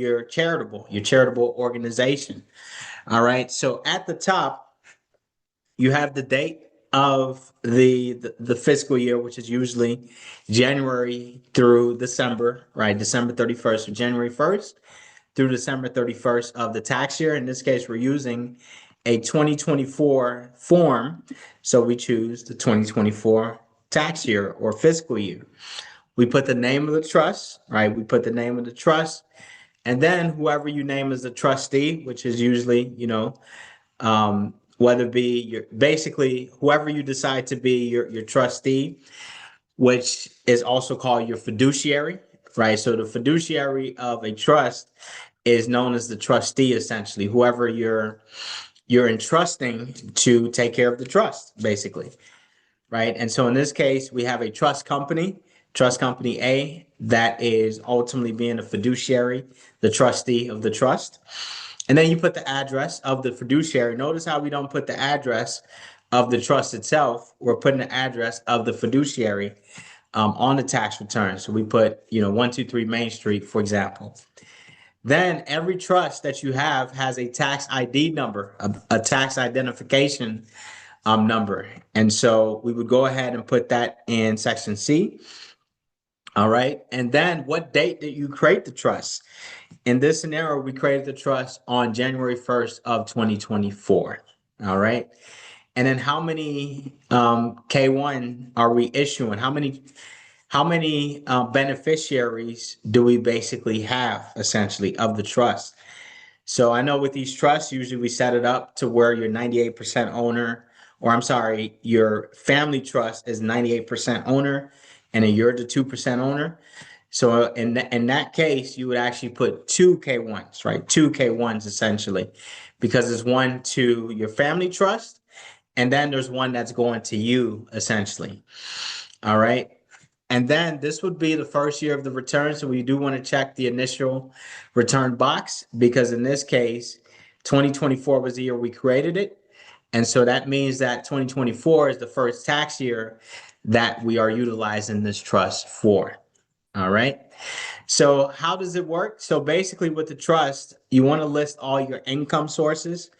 your charitable organization. All right. So at the top, you have the date of the fiscal year, which is usually January through December, right? December 31st, or January 1st through December 31st of the tax year. In this case, we're using a 2024 form. So we choose the 2024 tax year or fiscal year. We put the name of the trust, right? We put the name of the trust. And then whoever you name as the trustee, which is usually, whether it be your basically whoever you decide to be your trustee, which is also called your fiduciary, right? So the fiduciary of a trust is known as the trustee, essentially, whoever you're entrusting to take care of the trust, basically, right? And so in this case, we have a trust company A, that is ultimately being a fiduciary, the trustee of the trust. And then you put the address of the fiduciary. Notice how we don't put the address of the trust itself. We're putting the address of the fiduciary on the tax return. So we put, 123 Main Street, for example. Then every trust that you have has a tax ID number, a tax identification number. And so we would go ahead and put that in section C. All right. And then what date did you create the trust? In this scenario, we created the trust on January 1st of 2024. All right. And then how many K1 are we issuing? How many beneficiaries do we basically have, essentially, of the trust? So I know with these trusts, usually we set it up to where you're 98% owner, or I'm sorry, your family trust is 98% owner, and then you're the 2% owner. So in that case, you would actually put two K1s, right? Two K1s essentially, because there's one to your family trust, and then there's one that's going to you, essentially. All right. And then this would be the first year of the return. So we do want to check the initial return box, because in this case, 2024 was the year we created it. And so that means that 2024 is the first tax year that we are utilizing this trust for. All right. So how does it work? So basically with the trust, you want to list all your income sources.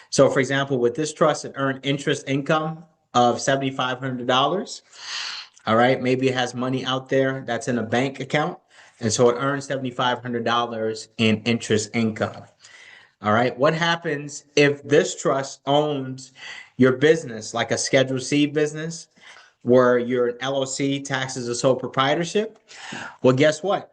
So for example, with this trust, it earned interest income of $7,500. All right. Maybe it has money out there that's in a bank account. And so it earns $7,500 in interest income. All right. What happens if this trust owns your business, like a Schedule C business, where you're an LLC, taxes a sole proprietorship? Well, guess what?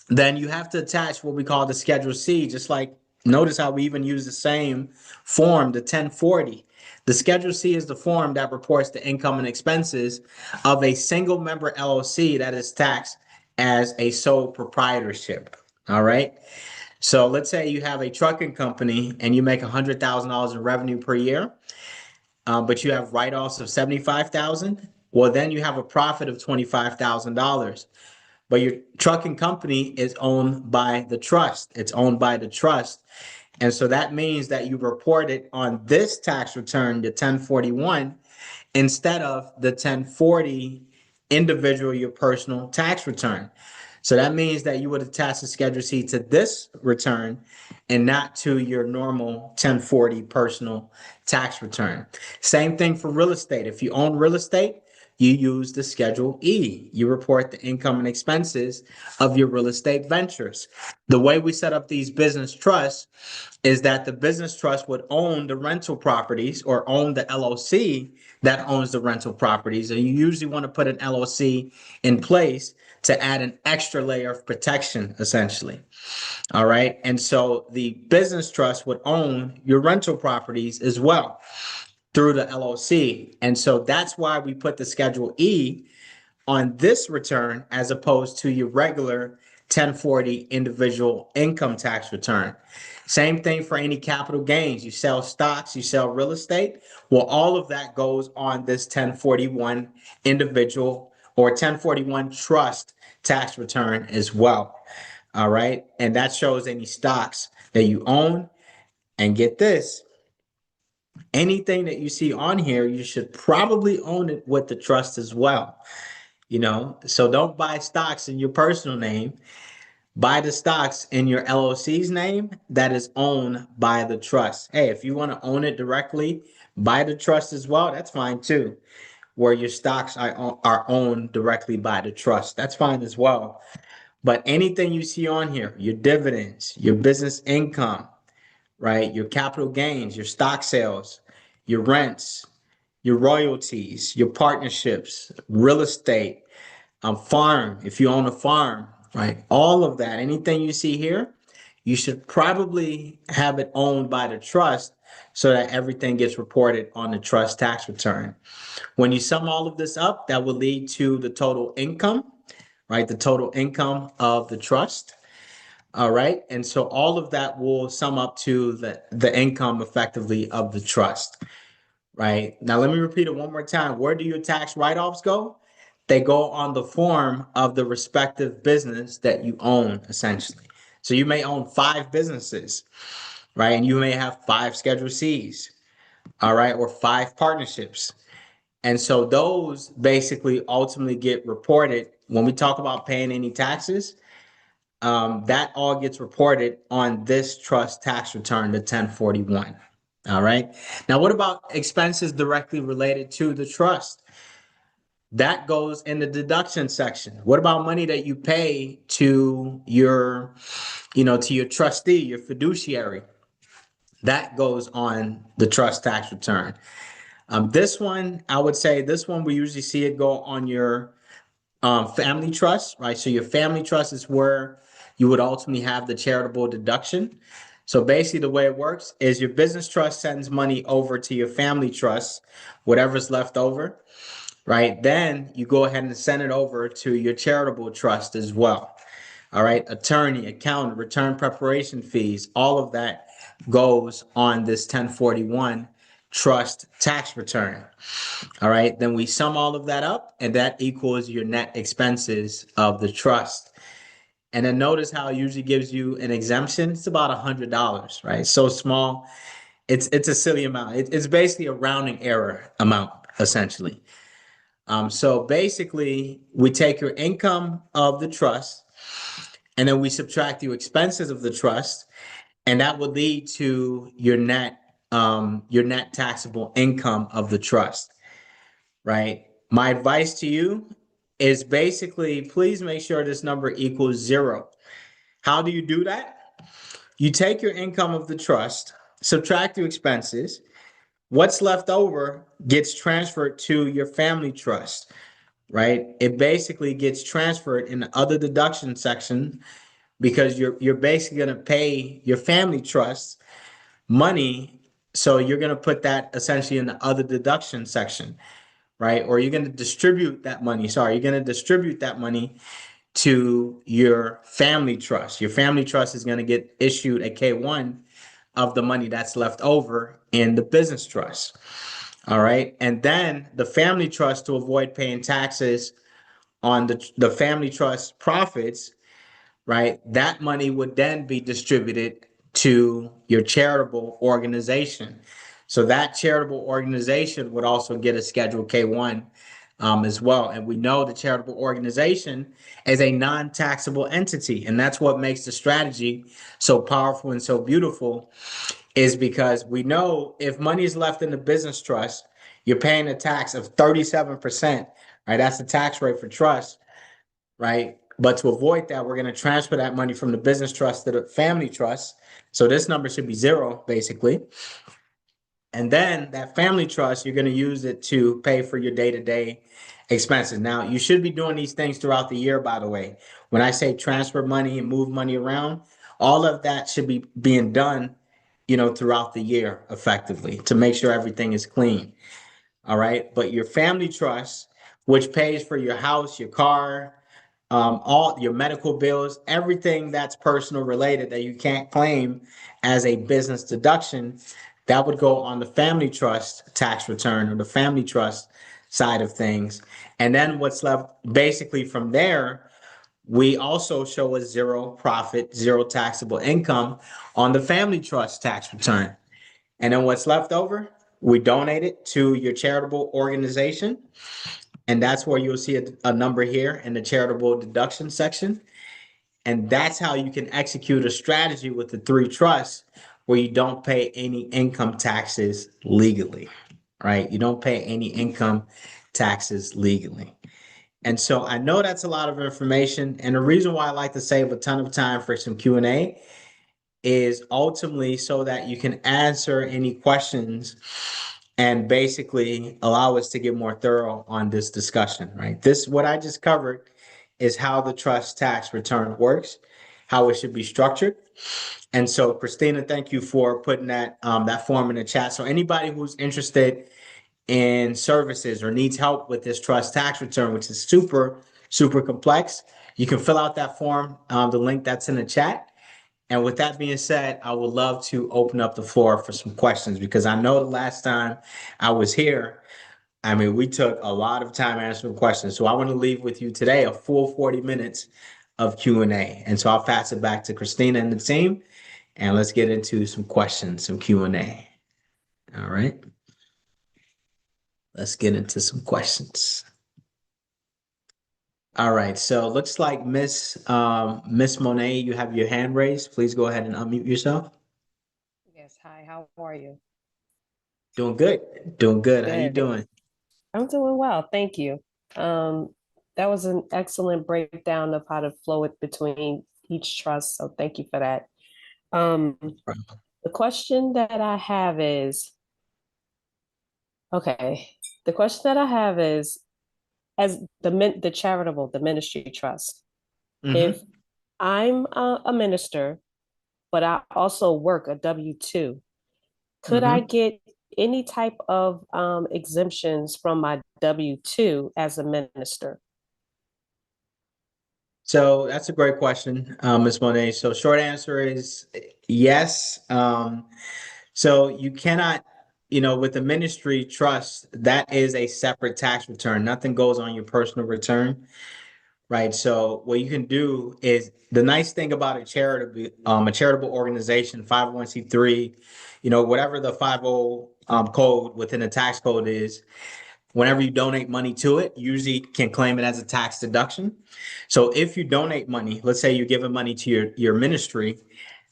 Then you have to attach what we call the Schedule C, just like notice how we even use the same form, the 1040. The Schedule C is the form that reports the income and expenses of a single member LLC that is taxed as a sole proprietorship. All right. So let's say you have a trucking company and you make $100,000 in revenue per year, but you have write-offs of $75,000. Well, then you have a profit of $25,000. But your trucking company is owned by the trust. It's owned by the trust. And so that means that you report it on this tax return, the 1041, instead of the 1040 individual, your personal tax return. So that means that you would attach the Schedule C to this return and not to your normal 1040 personal tax return. Same thing for real estate. If you own real estate, you use the Schedule E. You report the income and expenses of your real estate ventures. The way we set up these business trusts is that the business trust would own the rental properties, or own the LLC that owns the rental properties. And you usually want to put an LLC in place to add an extra layer of protection, essentially. All right. And so the business trust would own your rental properties as well through the LLC. And so that's why we put the Schedule E on this return as opposed to your regular 1040 individual income tax return. Same thing for any capital gains. You sell stocks, you sell real estate. Well, all of that goes on this 1041 individual or 1041 trust tax return as well. All right. And that shows any stocks that you own. And get this, anything that you see on here, you should probably own it with the trust as well. So don't buy stocks in your personal name, buy the stocks in your LLC's name that is owned by the trust. Hey, if you want to own it directly by the trust as well, that's fine too. Where your stocks are owned directly by the trust, that's fine as well. But anything you see on here, your dividends, your business income, right? Your capital gains, your stock sales, your rents, your royalties, your partnerships, real estate, farm, if you own a farm, right? All of that, anything you see here, you should probably have it owned by the trust so that everything gets reported on the trust tax return. When you sum all of this up, that will lead to the total income, right? The total income of the trust. All right. And so all of that will sum up to the income effectively of the trust, right? Now, let me repeat it one more time. Where do your tax write-offs go? They go on the form of the respective business that you own, essentially. So you may own 5 businesses, right? And you may have 5 Schedule Cs, all right, or 5 partnerships. And so those basically ultimately get reported when we talk about paying any taxes. That all gets reported on this trust tax return, the 1041. All right. Now, what about expenses directly related to the trust? That goes in the deduction section. What about money that you pay to to your trustee, your fiduciary? That goes on the trust tax return. This one, I would say this one, we usually see it go on your family trust, right? So your family trust is where you would ultimately have the charitable deduction. So basically, the way it works is your business trust sends money over to your family trust, whatever's left over, right? Then you go ahead and send it over to your charitable trust as well. All right, attorney, accountant, return preparation fees, all of that goes on this 1041 trust tax return. All right, then we sum all of that up, and that equals your net expenses of the trust. And then notice how it usually gives you an exemption. It's about $100, right? So small, it's a silly amount. It's basically a rounding error amount, essentially. So basically, we take your income of the trust, and then we subtract your expenses of the trust, and that would lead to your net taxable income of the trust, right? My advice to you is basically please make sure this number equals 0. How do you do that? You take your income of the trust, subtract your expenses. What's left over gets transferred to your family trust, right? It basically gets transferred in the other deduction section because you're basically going to pay your family trust money. So you're going to put that essentially in the other deduction section, right? Or you're going to distribute that money. Sorry, you're going to distribute that money to your family trust. Your family trust is going to get issued a K1 of the money that's left over in the business trust. All right. And then the family trust, to avoid paying taxes on the family trust profits, right? That money would then be distributed to your charitable organization. So that charitable organization would also get a Schedule K1 as well. And we know the charitable organization is a non-taxable entity. And that's what makes the strategy so powerful and so beautiful, is because we know if money is left in the business trust, you're paying a tax of 37%, right? That's the tax rate for trust, right? But to avoid that, we're going to transfer that money from the business trust to the family trust. So this number should be 0, basically. And then that family trust, you're going to use it to pay for your day-to-day expenses. Now, you should be doing these things throughout the year, by the way. When I say transfer money and move money around, all of that should be being done, throughout the year effectively to make sure everything is clean. All right. But your family trust, which pays for your house, your car, all your medical bills, everything that's personal related that you can't claim as a business deduction, that would go on the family trust tax return or the family trust side of things. And then what's left basically from there, we also show a 0 profit, 0 taxable income on the family trust tax return. And then what's left over, we donate it to your charitable organization. And that's where you'll see a number here in the charitable deduction section. And that's how you can execute a strategy with the three trusts where you don't pay any income taxes legally, right? You don't pay any income taxes legally. And so I know that's a lot of information. And the reason why I like to save a ton of time for some Q&A is ultimately so that you can answer any questions and basically allow us to get more thorough on this discussion, right? This, what I just covered, is how the trust tax return works, how it should be structured. And so, Christina, thank you for putting that form in the chat. So anybody who's interested in services or needs help with this trust tax return, which is super, super complex, you can fill out that form, the link that's in the chat. And with that being said, I would love to open up the floor for some questions because I know the last time I was here, I mean, we took a lot of time answering questions. So I want to leave with you today a full 40 minutes of Q&A. And so I'll pass it back to Christina and the team, and let's get into some questions, some Q&A. All right. Let's get into some questions. All right. So it looks like Miss Monet, you have your hand raised. Please go ahead and unmute yourself. Yes. Hi, how are you? Doing good. Doing good. How you Good. doing? I'm doing well, thank you. That was an excellent breakdown of how to flow it between each trust, so thank you for that. Um, the question that I have is, okay, the question that I have is, as the charitable, the ministry trust, if Mm-hmm. I'm a minister, but I also work a W-2, could I Mm-hmm. get any type of exemptions from my W-2 as a minister? So that's a great question, Ms. Monet. So short answer is yes. So you cannot, with the ministry trust, that is a separate tax return. Nothing goes on your personal return, right? So what you can do is the nice thing about a charitable organization, 501c3, whatever the 50 code within the tax code is, whenever you donate money to it, you usually can claim it as a tax deduction. So if you donate money, let's say you're giving money to your ministry,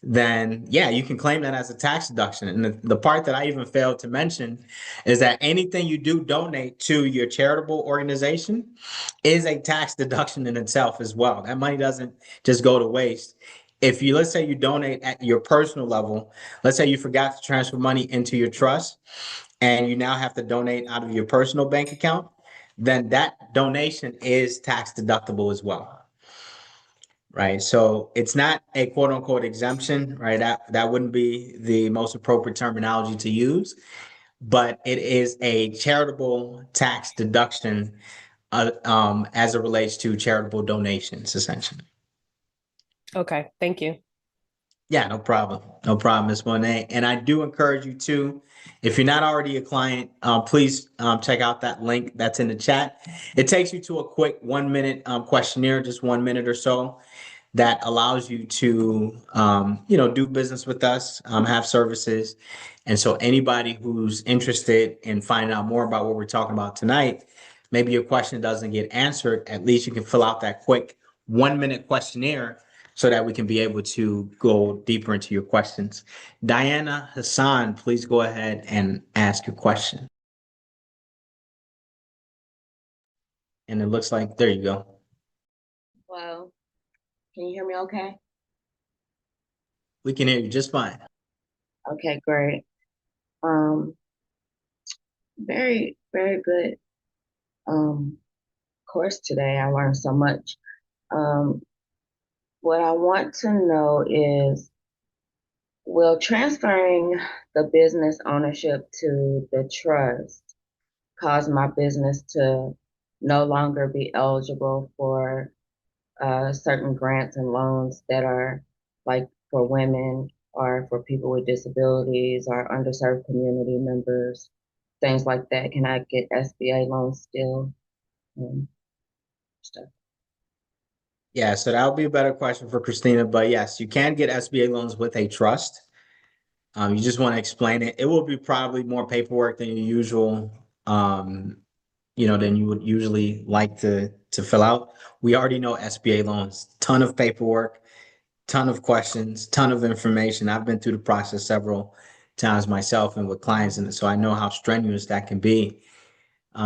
then yeah, you can claim that as a tax deduction. And the part that I even failed to mention is that anything you do donate to your charitable organization is a tax deduction in itself as well. That money doesn't just go to waste. If you, let's say you donate at your personal level, let's say you forgot to transfer money into your trust and you now have to donate out of your personal bank account, then that donation is tax deductible as well. Right. So it's not a quote unquote exemption, right? That wouldn't be the most appropriate terminology to use, but it is a charitable tax deduction as it relates to charitable donations, essentially. Okay, thank you. Yeah, no problem. No problem, Ms. Monet. And I do encourage you to, if you're not already a client, please check out that link that's in the chat. It takes you to a quick 1 minute questionnaire, just 1 minute or so, that allows you to, do business with us, have services. And so anybody who's interested in finding out more about what we're talking about tonight, maybe your question doesn't get answered, at least you can fill out that quick 1 minute questionnaire so that we can be able to go deeper into your questions. Diana Hassan, please go ahead and ask your question. And it looks like, there you go. Well, can you hear me okay? We can hear you just fine. Okay, great. Um, very, very good course today. I learned so much. Um, what I want to know is, will transferring the business ownership to the trust cause my business to no longer be eligible for certain grants and loans that are like for women or for people with disabilities or underserved community members, things like that? Can I get SBA loans still? Stuff. Yeah, so that would be a better question for Christina. But yes, you can get SBA loans with a trust. You just want to explain it. It will be probably more paperwork than your usual, than you would usually like to fill out. We already know SBA loans, ton of paperwork, ton of questions, ton of information. I've been through the process several times myself and with clients, and so I know how strenuous that can be.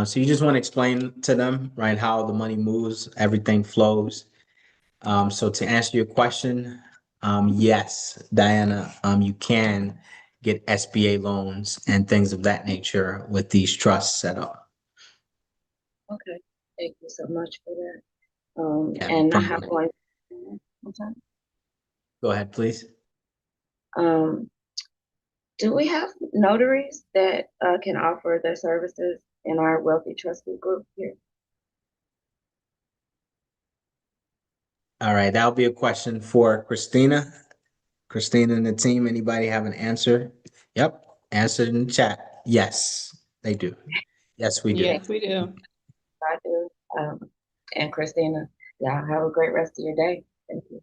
So you just want to explain to them, right, how the money moves, everything flows. So to answer your question, yes, Diana, you can get SBA loans and things of that nature with these trusts set up. Okay, thank you so much for that. Yeah, no And I have problem. one. I'm sorry. Go ahead, please. Um, do we have notaries that can offer their services in our wealthy trustee group here? All right, that'll be a question for Christina. Christina and the team, anybody have an answer? Yep, answer in the chat. Yes, they do. Yes, we do. Yes, we do. I do. And Christina, y'all have a great rest of your day. Thank you.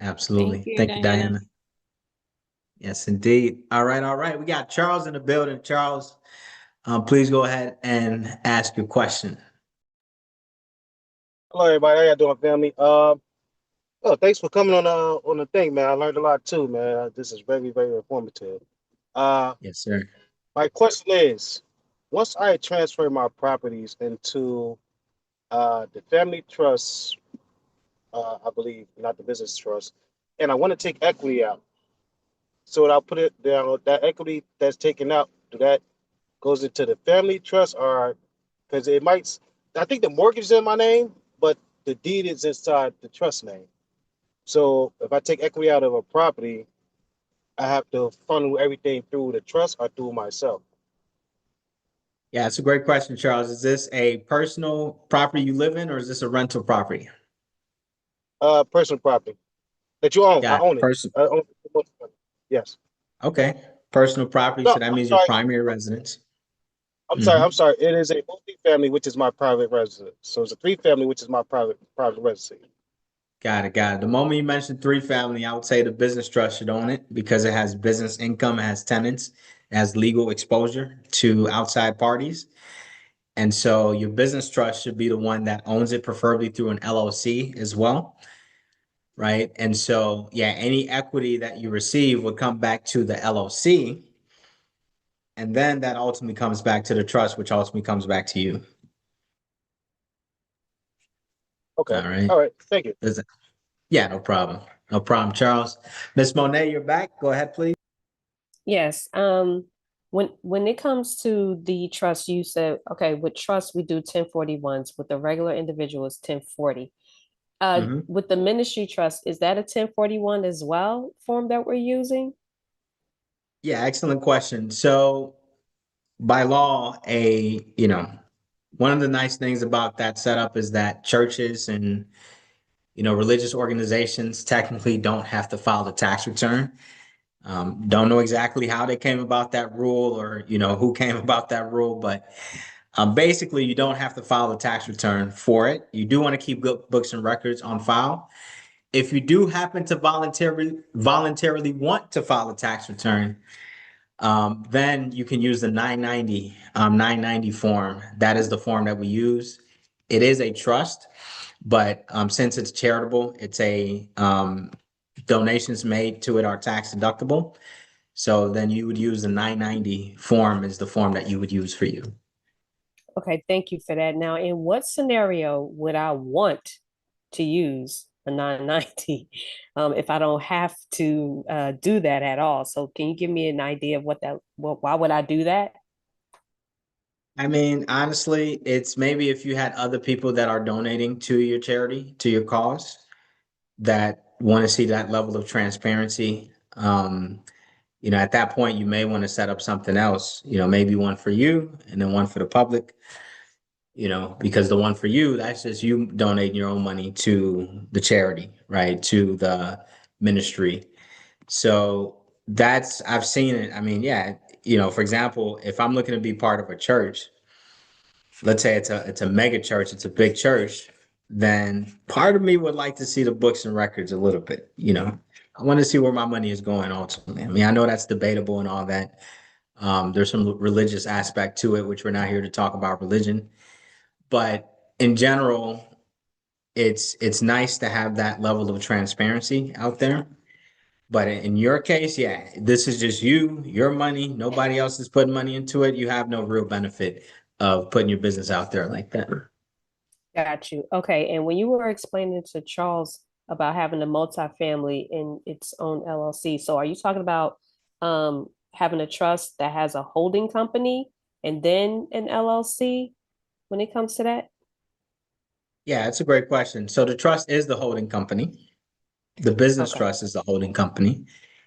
Absolutely. Thank you, Thank you, Diana. Diana. Yes, indeed. All right, all right. We got Charles in the building. Charles, please go ahead and ask your question. Hello, everybody. How y'all doing, family? Oh, thanks for coming on the thing, man. I learned a lot too, man. This is very, very informative. Uh, Yes, sir. my question is, once I transfer my properties into the family trust, I believe, not the business trust, and I want to take equity out, so I'll put it down. That equity that's taken out, do that goes into the family trust, or because it might? I think the mortgage is in my name, but the deed is inside the trust name. So if I take equity out of a property, I have to funnel everything through the trust or through myself. Yeah, it's a great question, Charles. Is this a personal property you live in, or is this a rental property? Personal property that you own. I Got it. own it. I own it. Yes. Okay. Personal property. No, So that I'm means your sorry. primary residence. I'm sorry. Mhm. I'm sorry. It is a multi-family, which is my private residence. So it's a three-family, which is my private residence. Got it. Got it. The moment you mentioned three family, I would say the business trust should own it because it has business income, it has tenants, it has legal exposure to outside parties. And so your business trust should be the one that owns it, preferably through an LLC as well. Right. And so, yeah, any equity that you receive would come back to the LLC. And then that ultimately comes back to the trust, which ultimately comes back to you. Okay. All right. All right. Thank you. Yeah, no problem. No problem, Charles. Miss Monet, you're back. Go ahead, please. Yes. When it comes to the trust, you said, okay, with trust, we do 1041s. With the regular individual, it's 1040. Mhm. With the ministry trust, is that a 1041 as well form that we're using? Yeah, excellent question. So by law, one of the nice things about that setup is that churches and religious organizations technically don't have to file the tax return. Don't know exactly how they came about that rule or who came about that rule, but basically you don't have to file a tax return for it. You do want to keep good books and records on file. If you do happen to voluntarily want to file a tax return, then you can use the 990 form. That is the form that we use. It is a trust, but since it's charitable, it's a donations made to it are tax deductible. So then you would use the 990 form as the form that you would use for you. Okay, thank you for that. Now, in what scenario would I want to use a 990 if I don't have to do that at all? So can you give me an idea of why would I do that? I mean, honestly, it's maybe if you had other people that are donating to your charity, to your cause, that want to see that level of transparency. At that point, you may want to set up something else, maybe one for you and then one for the public, because the one for you, that's just you donating your own money to the charity, right? To the ministry. So I've seen it. I mean, yeah, for example, if I'm looking to be part of a church, let's say it's a mega church, it's a big church, then part of me would like to see the books and records a little bit, I want to see where my money is going ultimately. I mean, I know that's debatable and all that. There's some religious aspect to it, which we're not here to talk about religion. But in general, it's nice to have that level of transparency out there. But in your case, yeah, this is just you, your money. Nobody else is putting money into it. You have no real benefit of putting your business out there like that. Got you. Okay. And when you were explaining to Charles about having a multifamily in its own LLC, so are you talking about having a trust that has a holding company and then an LLC when it comes to that? Yeah, it's a great question. So the trust is the holding company. The business Okay. trust is the holding company.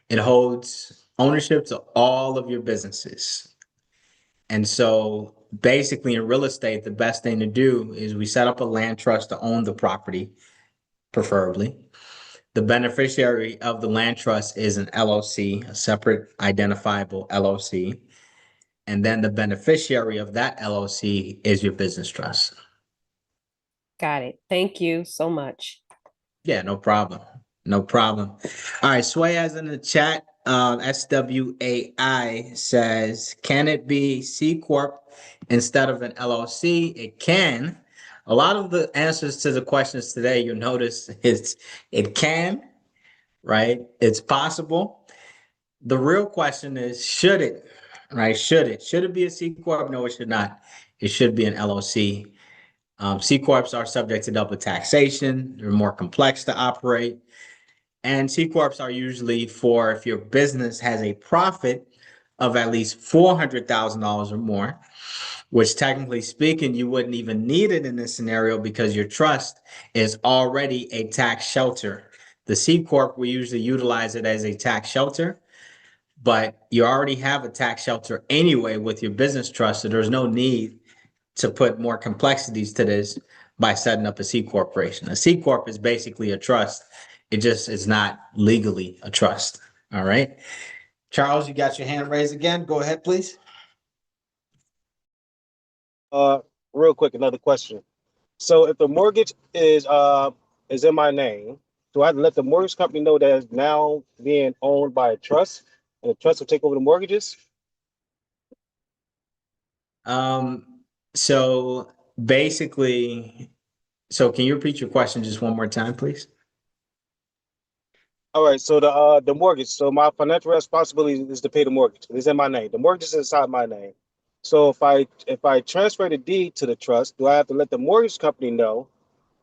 It holds ownership to all of your businesses. And so basically in real estate, the best thing to do is we set up a land trust to own the property, preferably. The beneficiary of the land trust is an LLC, a separate identifiable LLC. And then the beneficiary of that LLC is your business trust. Got it. Thank you so much. Yeah, no problem. No problem. All right, Sway has in the chat, SWAI says, can it be C Corp instead of an LLC? It can. A lot of the answers to the questions today, you'll notice it can, right? It's possible. The real question is, should it, right? Should it? Should it be a C Corp? No, it should not. It should be an LLC. C Corps are subject to double taxation. They're more complex to operate. And C Corps are usually for if your business has a profit of at least $400,000 or more, which technically speaking, you wouldn't even need it in this scenario because your trust is already a tax shelter. The C Corp, we usually utilize it as a tax shelter, but you already have a tax shelter anyway with your business trust. So there's no need to put more complexities to this by setting up a C corporation. A C corp is basically a trust. It just is not legally a trust. All right. Charles, you got your hand raised again. Go ahead, please. Uh, Real quick, another question. So if the mortgage is in my name, do I have to let the mortgage company know that it's now being owned by a trust, and the trust will take over the mortgages? So basically, so can you repeat your question just one more time, please? All right. So the mortgage. So my financial responsibility is to pay the mortgage. It's in my name. The mortgage is inside my name. So if I transfer the deed to the trust, do I have to let the mortgage company know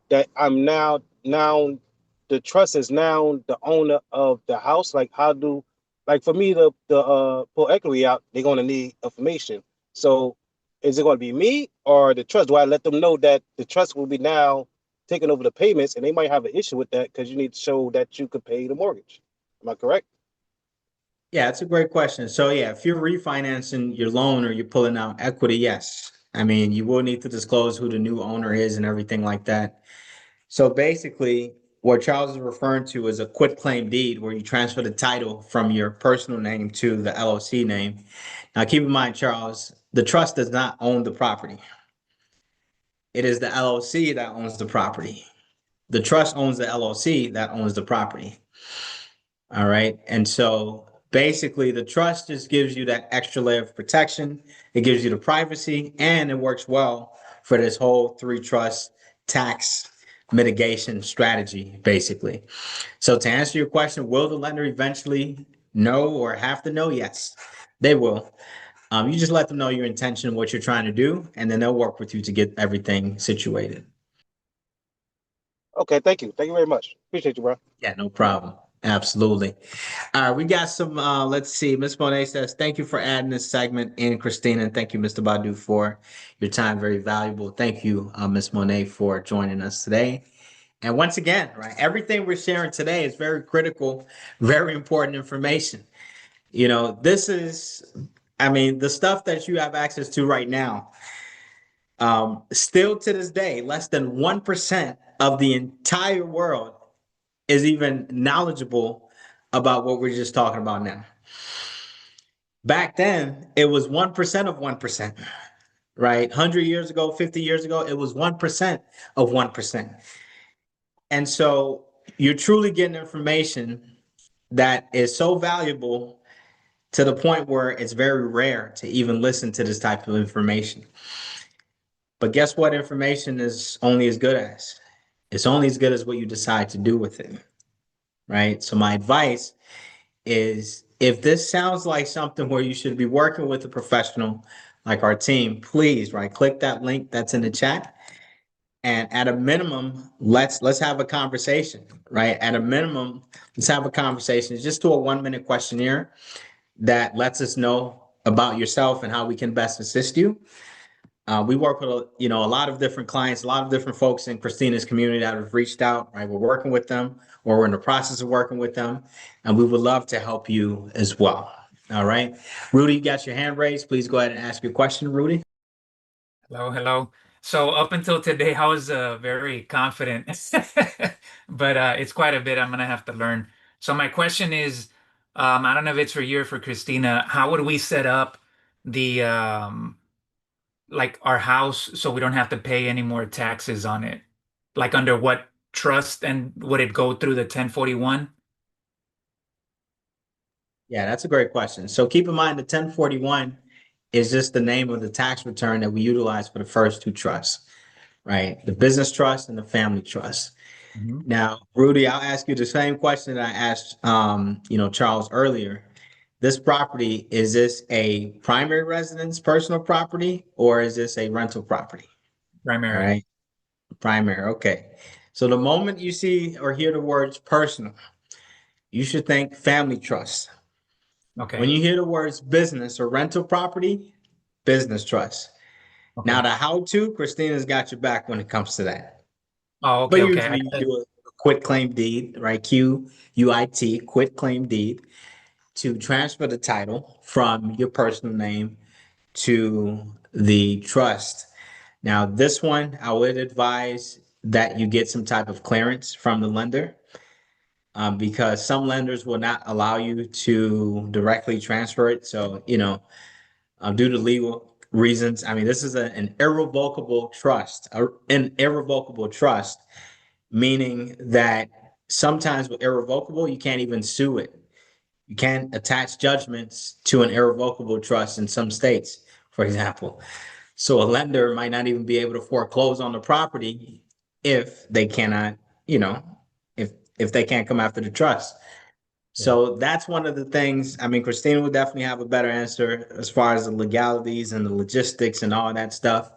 that I'm now the trust is now the owner of the house? Like how do like for me to pull equity out, they're gonna need information. So is it gonna be me or the trust? Do I let them know that the trust will be now taking over the payments and they might have an issue with that because you need to show that you could pay the mortgage? Am I correct? Yeah, it's a great question. So yeah, if you're refinancing your loan or you're pulling out equity, yes. I mean, you will need to disclose who the new owner is and everything like that. So basically, what Charles is referring to is a quitclaim deed where you transfer the title from your personal name to the LLC name. Now, keep in mind, Charles, the trust does not own the property. It is the LLC that owns the property. The trust owns the LLC that owns the property. All right. And so basically, the trust just gives you that extra layer of protection. It gives you the privacy and it works well for this whole three trust tax mitigation strategy, basically. So to answer your question, will the lender eventually know or have to know? Yes, they will. You just let them know your intention, what you're trying to do, and then they'll work with you to get everything situated. Okay, thank you. Thank you very much. Appreciate you, bro. Yeah, no problem. Absolutely. All right, we got some. Let's see. Miss Monet says, "Thank you for adding this segment in, Christina, and thank you, Mr. Badu, for your time. Very valuable. Thank you, Miss Monet, for joining us today. And once again, right, everything we're sharing today is very critical, very important information. You know, this is, I mean, the stuff that you have access to right now. Still to this day, less than 1% of the entire world is even knowledgeable about what we're just talking about now. Back then, it was 1% of 1%, right? 100 years ago, 50 years ago, it was 1% of 1%. And so you're truly getting information that is so valuable to the point where it's very rare to even listen to this type of information. But guess what? Information is only as good as. It's only as good as what you decide to do with it, right? So my advice is if this sounds like something where you should be working with a professional like our team, please, right, click that link that's in the chat. And at a minimum, let's have a conversation, right? At a minimum, let's have a conversation. Just do a 1 minute questionnaire that lets us know about yourself and how we can best assist you. We work with a lot of different clients, a lot of different folks in Christina's community that have reached out. Right, we're working with them, or we're in the process of working with them, and we would love to help you as well. All right, Rudy, you got your hand raised. Please go ahead and ask your question, Rudy. Hello, hello. So up until today, I was very confident, but it's quite a bit I'm gonna have to learn. So my question is, I don't know if it's for you or for Christina. How would we set up the like our house so we don't have to pay any more taxes on it? Like under what trust, and would it go through the 1041? Yeah, that's a great question. So keep in mind the 1041 is just the name of the tax return that we utilize for the first two trusts, right? The business trust and the family trust. Mhm. Now, Rudy, I'll ask you the same question that I asked, Charles earlier. This property, is this a primary residence, personal property, or is this a rental property? All Primary. right, primary. Okay. So the moment you see or hear the words personal, you should think family trust. When Okay. you hear the words business or rental property, business trust. Now, Okay. the how to, Christina's got your back when it comes to that. Oh, But okay, okay. usually you do a quit claim deed, right? QUIT, quit claim deed, to transfer the title from your personal name to the trust. Now, this one, I would advise that you get some type of clearance from the lender, because some lenders will not allow you to directly transfer it. So, due to legal reasons, I mean, this is an irrevocable trust, an irrevocable trust, meaning that sometimes with irrevocable, you can't even sue it. You can't attach judgments to an irrevocable trust in some states, for example. So a lender might not even be able to foreclose on the property if they cannot, you know, if they can't come after the trust. Yeah. So that's one of the things. I mean, Christina would definitely have a better answer as far as the legalities and the logistics and all that stuff.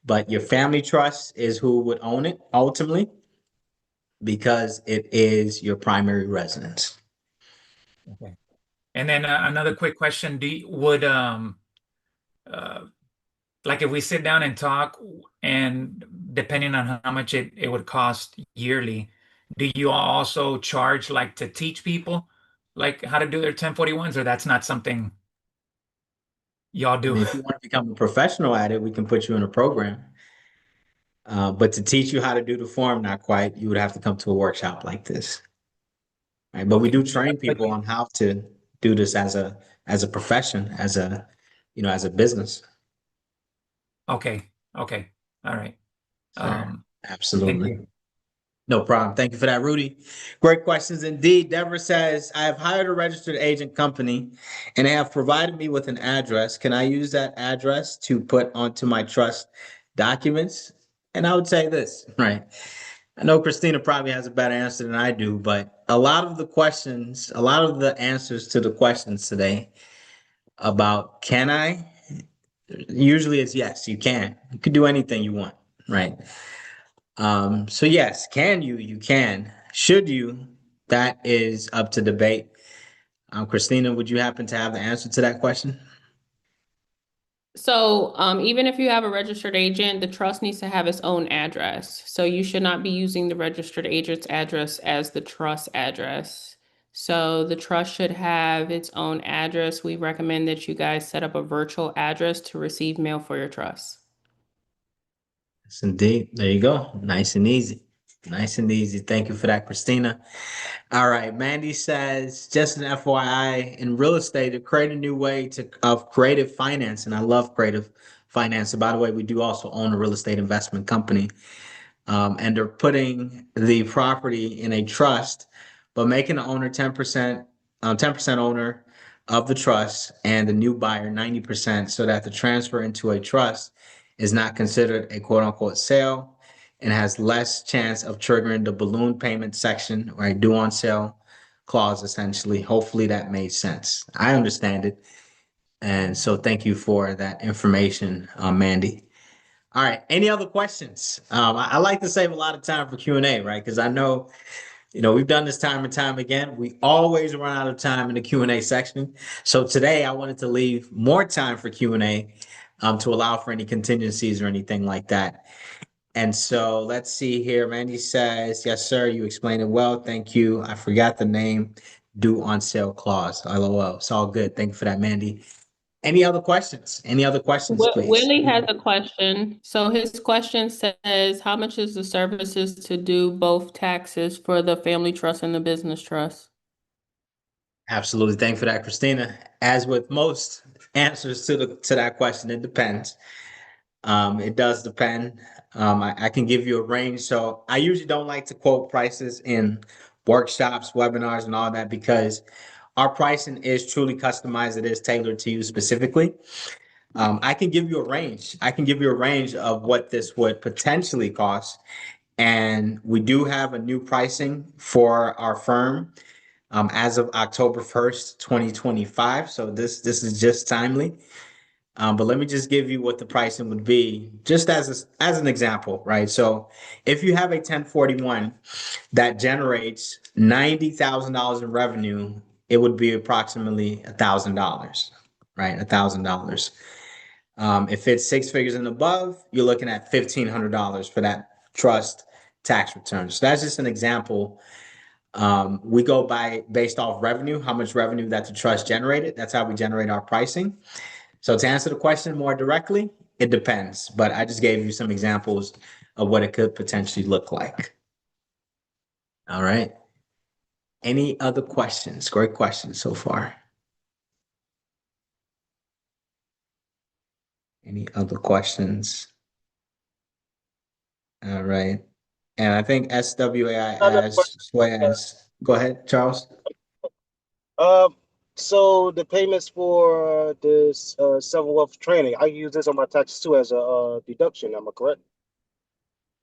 But your family trust is who would own it ultimately, because it is your primary residence. Okay. And then another quick question: would uh, like if we sit down and talk, and depending on how much it would cost yearly, do you also charge like to teach people like how to do their 1041s, or that's not something y'all I do? mean, if you want to become a professional at it, we can put you in a program. But to teach you how to do the form, not quite. You would have to come to a workshop like this, right? But we Okay. do train people on how to do this as a profession, as a business. Okay. Okay. All right. Sure, Thank absolutely. you. No problem. Thank you for that, Rudy. Great questions indeed. Deborah says, I have hired a registered agent company and they have provided me with an address. Can I use that address to put onto my trust documents? And I would say this, right? I know Christina probably has a better answer than I do, but a lot of the answers to the questions today about can I, usually it's yes, you can. You can do anything you want, right? So yes, can you? You can. Should you? That is up to debate. Christina, would you happen to have the answer to that question? So, even if you have a registered agent, the trust needs to have its own address. So you should not be using the registered agent's address as the trust address. So the trust should have its own address. We recommend that you guys set up a virtual address to receive mail for your trust. Yes, indeed. There you go. Nice and easy. Nice and easy. Thank you for that, Christina. All right. Mandy says, just an FYI, in real estate, to create a new way of creative finance. And I love creative finance. And by the way, we do also own a real estate investment company. And they're putting the property in a trust, but making the owner 10% owner of the trust and the new buyer 90%, so that the transfer into a trust is not considered a quote unquote sale and has less chance of triggering the balloon payment section, right? Due on sale clause, essentially. Hopefully that made sense. I understand it. And so thank you for that information, Mandy. All right. Any other questions? I like to save a lot of time for Q&A, right? Because I know, we've done this time and time again. We always run out of time in the Q&A section. So today I wanted to leave more time for Q&A to allow for any contingencies or anything like that. And so let's see here. Mandy says, yes, sir. You explained it well. Thank you. I forgot the name. Due on sale clause. LOL. It's all good. Thank you for that, Mandy. Any other questions? Any other questions, please? Willie has a question. So his question says, how much is the services to do both taxes for the family trust and the business trust? Absolutely. Thank you for that, Christina. As with most answers to that question, it depends. It does depend. I can give you a range. So I usually don't like to quote prices in workshops, webinars, and all that because our pricing is truly customized. It is tailored to you specifically. I can give you a range. I can give you a range of what this would potentially cost. And we do have a new pricing for our firm as of October 1st, 2025. So this is just timely. But let me just give you what the pricing would be, just as an example, right? So if you have a 1041 that generates $90,000 in revenue, it would be approximately $1,000, right? $1,000. If it's six figures and above, you're looking at $1,500 for that trust tax return. So that's just an example. We go based off revenue, how much revenue that the trust generated. That's how we generate our pricing. So to answer the question more directly, it depends. But I just gave you some examples of what it could potentially look like. All right. Any other questions? Great questions so far. Any other questions? All right. And I think SWAI Another as Swaz. Go ahead, Charles. Um, so the payments for this self-wealth training, I use this on my taxes too as a deduction. Am I correct?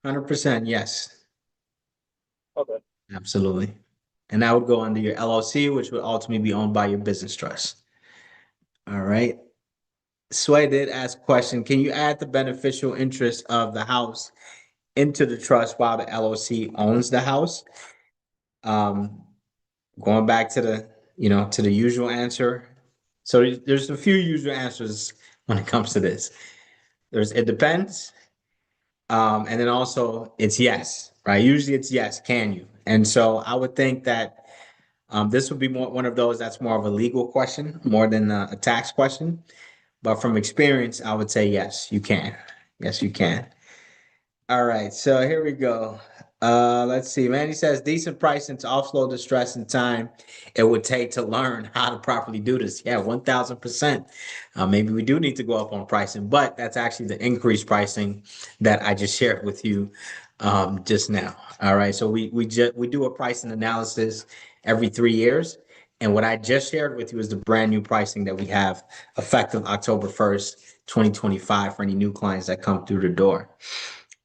100%, yes. Okay. Absolutely. And that would go under your LLC, which would ultimately be owned by your business trust. All right. Sway did ask a question. Can you add the beneficial interest of the house into the trust while the LLC owns the house? Um, Going back to the usual answer. So there's a few usual answers when it comes to this. It depends. And then also it's yes, right? Usually it's yes, can you? And so I would think that this would be one of those that's more of a legal question more than a tax question. But from experience, I would say yes, you can. Yes, you can. All right, so here we go. Let's see. Mandy says decent pricing to offload the stress and time it would take to learn how to properly do this. Yeah, 1000%. Maybe we do need to go up on pricing, but that's actually the increased pricing that I just shared with you just now. All right, so we do a pricing analysis every 3 years, and what I just shared with you is the brand new pricing that we have effective October 1st, 2025 for any new clients that come through the door.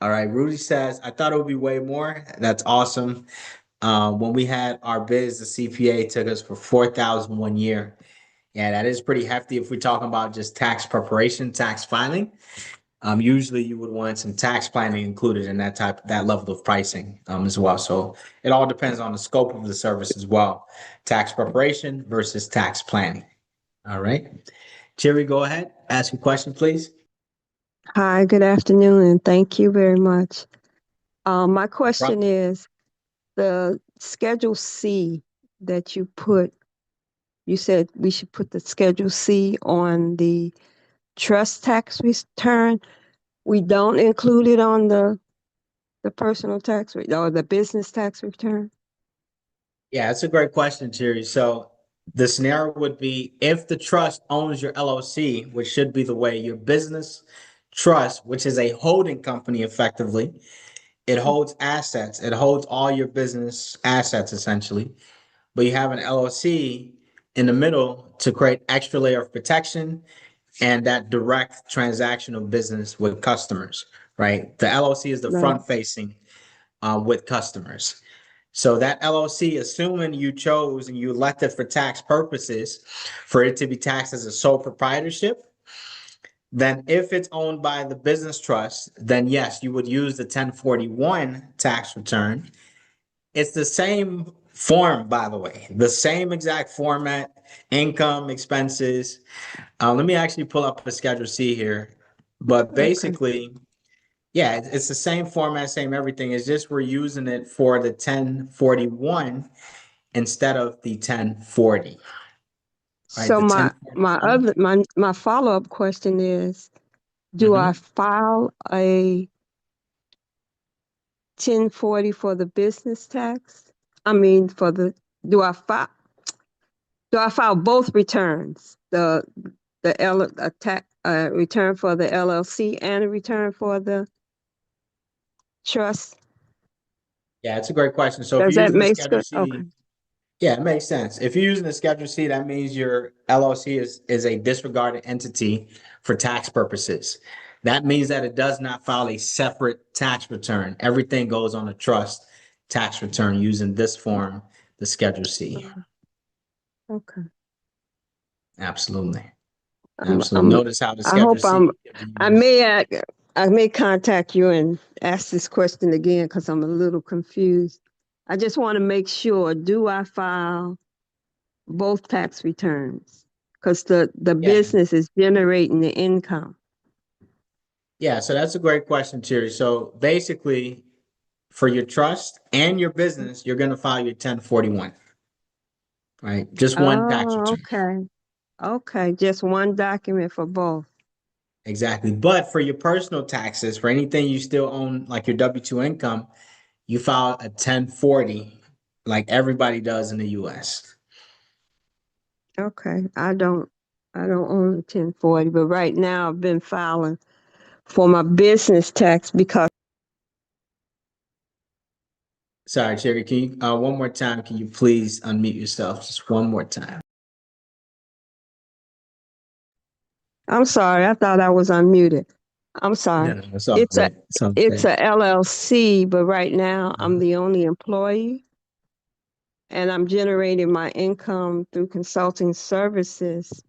All right, Rudy says, I thought it would be way more. That's awesome. When we had our biz, the CPA took us for 4,000 one year. Yeah, that is pretty hefty if we're talking about just tax preparation, tax filing. Usually you would want some tax planning included in that level of pricing as well. So it all depends on the scope of the service as well. Tax preparation versus tax planning. All right. Jerry, go ahead. Ask your question, please. Hi, good afternoon, and thank you very much. My question is the Schedule C that you said we should put the Schedule C on the trust tax return. We don't include it on the personal tax or the business tax return? Yeah, that's a great question, Jerry. So the scenario would be if the trust owns your LLC, which should be the way your business trust, which is a holding company effectively, it holds assets, it holds all your business assets essentially, but you have an LLC in the middle to create extra layer of protection and that direct transactional business with customers, right? The LLC is the Right. front facing with customers. So that LLC, assuming you chose and you elected for tax purposes for it to be taxed as a sole proprietorship, then if it's owned by the business trust, then yes, you would use the 1041 tax return. It's the same form, by the way, the same exact format, income, expenses. Let me actually pull up a Schedule C here. But Okay. basically, yeah, it's the same format, same everything. It's just we're using it for the 1041 instead of the 1040, right? So The my 1041. my follow-up question is, do I Mhm. file a 1040 for the business tax? I mean, do I file both returns? Return for the LLC and a return for the trust? Yeah, it's a great question. So if Does you're that using the make Schedule sense? Okay. C, yeah, it makes sense. If you're using the Schedule C, that means your LLC is a disregarded entity for tax purposes. That means that it does not file a separate tax return. Everything goes on a trust tax return using this form, the Schedule C. Okay. Absolutely. I'm, Absolutely. I'm, Notice how the I Schedule hope C can be used. I may contact you and ask this question again because I'm a little confused. I just want to make sure, do I file both tax returns? Because the Yeah. business is generating the income. Yeah. So that's a great question, Cherry. So basically, for your trust and your business, you're going to file your 1041, right? Just one tax Oh, return. okay. Okay, just one document for both. Exactly. But for your personal taxes, for anything you still own, like your W-2 income, you file a 1040 like everybody does in the US. Okay, I don't own a 1040, but right now I've been filing for my business tax because Sorry, Cherry, can you, one more time, can you please unmute yourself just one more time? I'm sorry, I thought I was unmuted. I'm No, sorry. no, it's all It's a good. It's all it's good. a LLC, but right now I'm Mhm. the only employee and I'm generating my income through consulting services.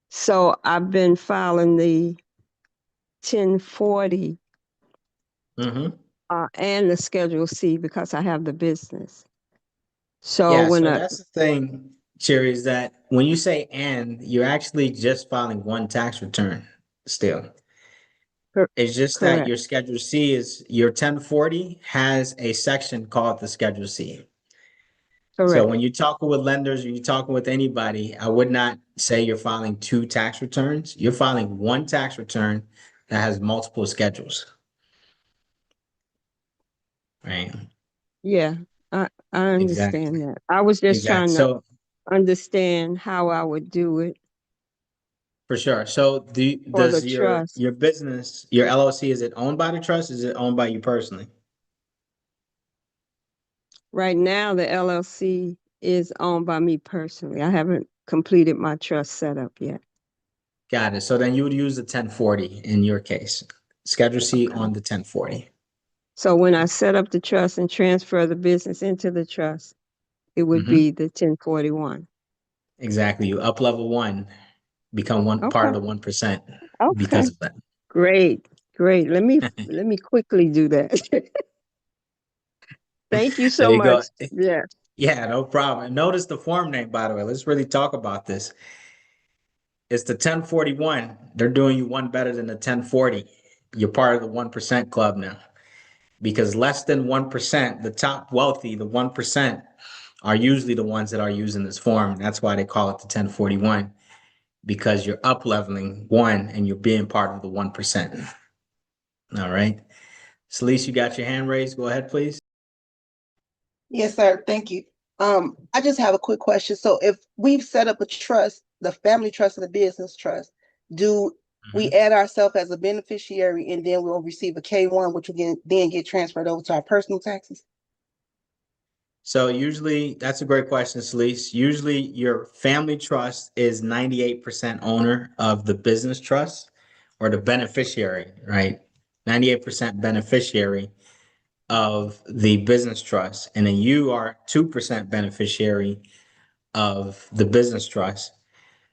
So I've been filing the 1040 Mhm. and the Schedule C because I have the business. So Yeah, when so I that's the thing, Cherry, is that when you say and, you're actually just filing one tax return still. cor- It's just that correct, your Schedule C is your 1040 has a section called the Schedule C. So correct. when you're talking with lenders or you're talking with anybody, I would not say you're filing two tax returns. You're filing one tax return that has multiple schedules, right? Yeah, I understand Exactly. that. I was just Exactly. trying to So understand how I would do it for sure. So for the does trust. your business, your LLC, is it owned by the trust? Is it owned by you personally? Right now, the LLC is owned by me personally. I haven't completed my trust setup yet. Got it. So then you would use the 1040 in your case. Schedule C Okay. on the 1040. So when I set up the trust and transfer the business into the trust, it would Hmm. be the 1041. Exactly. You up level one, become one part Okay. of the 1% Okay. because of that. Great. Great. Let me quickly do that. Thank you There so you go. much. Yeah. Yeah, no problem. And notice the form name, by the way. Let's really talk about this. It's the 1041. They're doing you one better than the 1040. You're part of the 1% club now because less than 1%, the top wealthy, the 1%, are usually the ones that are using this form. That's why they call it the 1041 because you're up leveling one and you're being part of the 1%. All right. Celise, you got your hand raised. Go ahead, please. Yes, sir. Thank you. I just have a quick question. So if we've set up a trust, the family trust and the business trust, do we Mhm. add ourselves as a beneficiary and then we'll receive a K-1, which will then get transferred over to our personal taxes? So usually, that's a great question, Celise. Usually your family trust is 98% owner of the business trust or the beneficiary, right? 98% beneficiary of the business trust, and then you are 2% beneficiary of the business trust.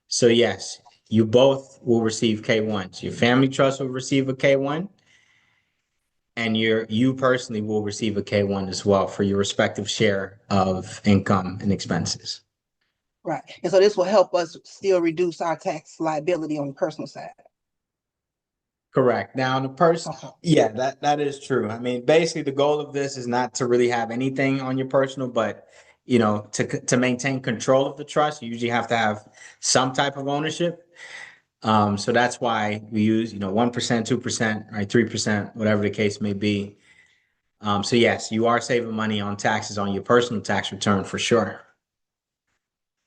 So yes, you both will receive K1s. Your family trust will receive a K1, and you personally will receive a K1 as well for your respective share of income and expenses. Right. And so this will help us still reduce our tax liability on the personal side. Correct. Now, the person, Okay. yeah, that is true. I mean, basically, the goal of this is not to really have anything on your personal, but to maintain control of the trust, you usually have to have some type of ownership. So that's why we use 1%, 2%, right, 3%, whatever the case may be. So yes, you are saving money on taxes on your personal tax return for sure.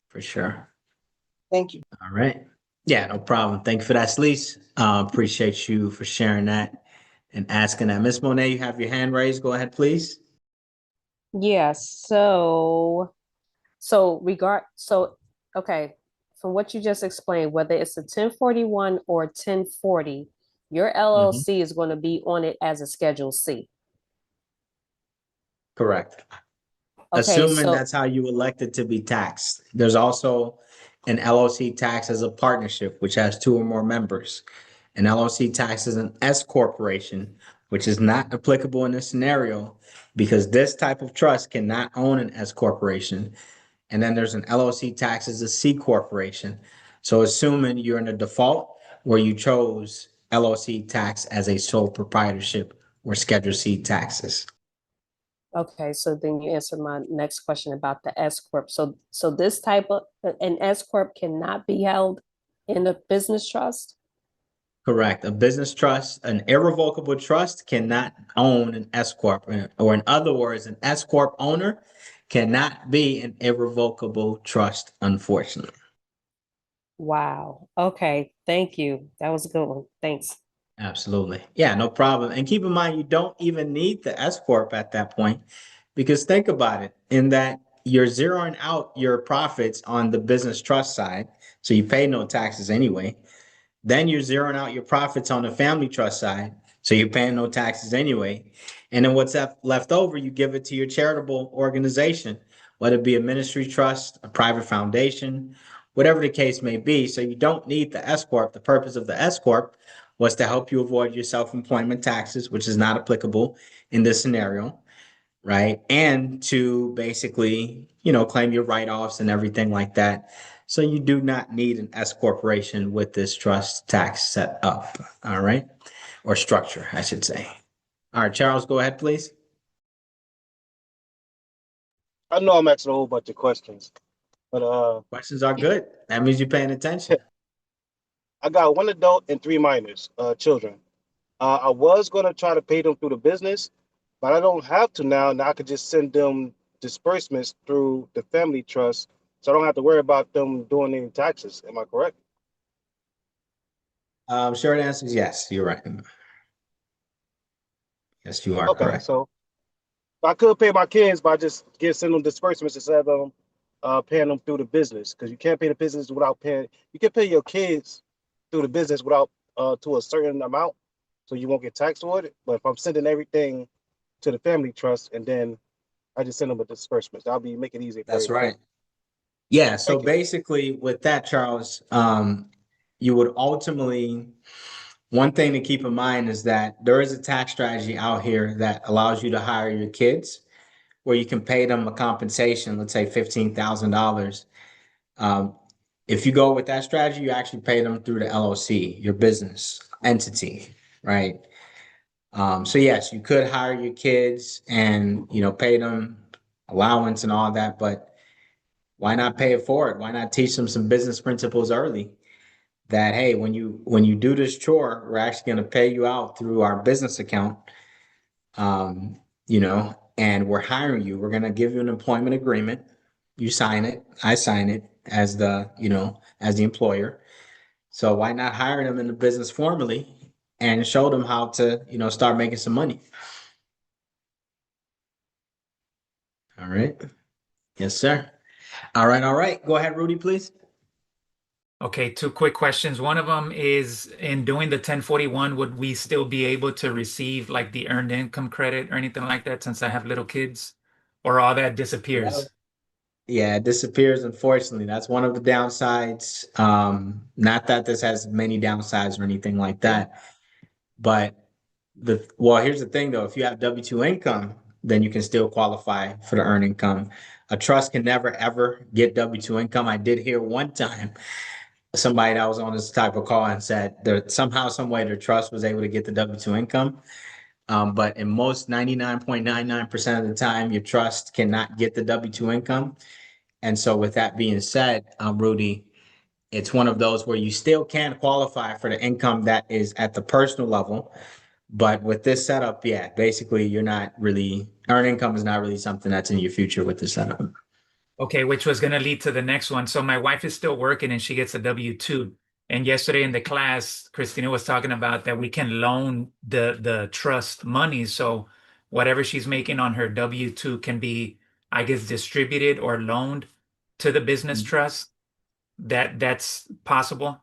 For sure. Thank you. All right. Yeah, no problem. Thank you for that, Sleece. Appreciate you for sharing that and asking that. Miss Monet, you have your hand raised. Go ahead, please. Yeah, okay, from what you just explained, whether it's a 1041 or 1040, your Mhm. LLC is going to be on it as a Schedule C. Correct. Okay, Assuming so that's how you elected to be taxed. There's also an LLC tax as a partnership, which has two or more members. An LLC tax is an S corporation, which is not applicable in this scenario because this type of trust cannot own an S corporation. And then there's an LLC tax as a C corporation. So assuming you're in a default where you chose LLC tax as a sole proprietorship or Schedule C taxes. okay, so then you answered my next question about the S corp. So this type of an S corp cannot be held in a business trust. Correct. A business trust, an irrevocable trust cannot own an S corp, or in other words, an S corp owner cannot be an irrevocable trust, unfortunately. Wow. Okay, thank you. That was a good one. Thanks. Absolutely. Yeah, no problem. And keep in mind, you don't even need the S corp at that point, because think about it, in that you're zeroing out your profits on the business trust side, so you pay no taxes anyway. Then you're zeroing out your profits on the family trust side, so you're paying no taxes anyway. And then what's left over, you give it to your charitable organization, whether it be a ministry trust, a private foundation, whatever the case may be. So you don't need the S corp. The purpose of the S corp was to help you avoid your self-employment taxes, which is not applicable in this scenario, right? And to basically, claim your write-offs and everything like that. So you do not need an S corporation with this trust tax set up, all right? Or structure, I should say. All right, Charles, go ahead, please. I know I'm asking a whole bunch of questions, but Questions are good. That means you're paying attention. I got one adult and three minors, children. I was gonna try to pay them through the business, but I don't have to now. Now I could just send them disbursements through the family trust, so I don't have to worry about them doing any taxes. Am I correct? Short answer is yes, you're right. Yes, you are Okay, correct. so I could pay my kids by just send them disbursements instead of paying them through the business, because you can't pay the business without paying. You can pay your kids through the business without to a certain amount, so you won't get taxed for it. But if I'm sending everything to the family trust and then I just send them a disbursement, I'll be making it easy for That's everybody. right. Yeah, so Thank you. basically with that, Charles, you would ultimately, one thing to keep in mind is that there is a tax strategy out here that allows you to hire your kids where you can pay them a compensation, let's say $15,000. Um, if you go with that strategy, you actually pay them through the LLC, your business entity, right? So yes, you could hire your kids and pay them allowance and all that, but why not pay it forward? Why not teach them some business principles early? That hey, when you do this chore, we're actually going to pay you out through our business account, and we're hiring you. We're going to give you an employment agreement. You sign it. I sign it as the employer. So why not hire them in the business formally and show them how to, start making some money? All right. Yes, sir. All right. All right. Go ahead, Rudy, please. Okay, two quick questions. One of them is, in doing the 1041, would we still be able to receive like the earned income credit or anything like that since I have little kids? Or all that disappears? Yeah, it disappears, unfortunately. That's one of the downsides. Not that this has many downsides or anything like that, but here's the thing though, if you have W-2 income, then you can still qualify for the earned income. A trust can never ever get W-2 income. I did hear one time somebody that was on this type of call and said that somehow, some way, their trust was able to get the W-2 income. But in most 99.99% of the time, your trust cannot get the W-2 income. And so with that being said, Rudy, it's one of those where you still can qualify for the income that is at the personal level. But with this setup, yeah, basically you're not really, earned income is not really something that's in your future with this setup. Okay, which was going to lead to the next one. So my wife is still working and she gets a W-2. And yesterday in the class, Christina was talking about that we can loan the trust money. So whatever she's making on her W-2 can be, I guess, distributed or loaned to the business trust. That's possible,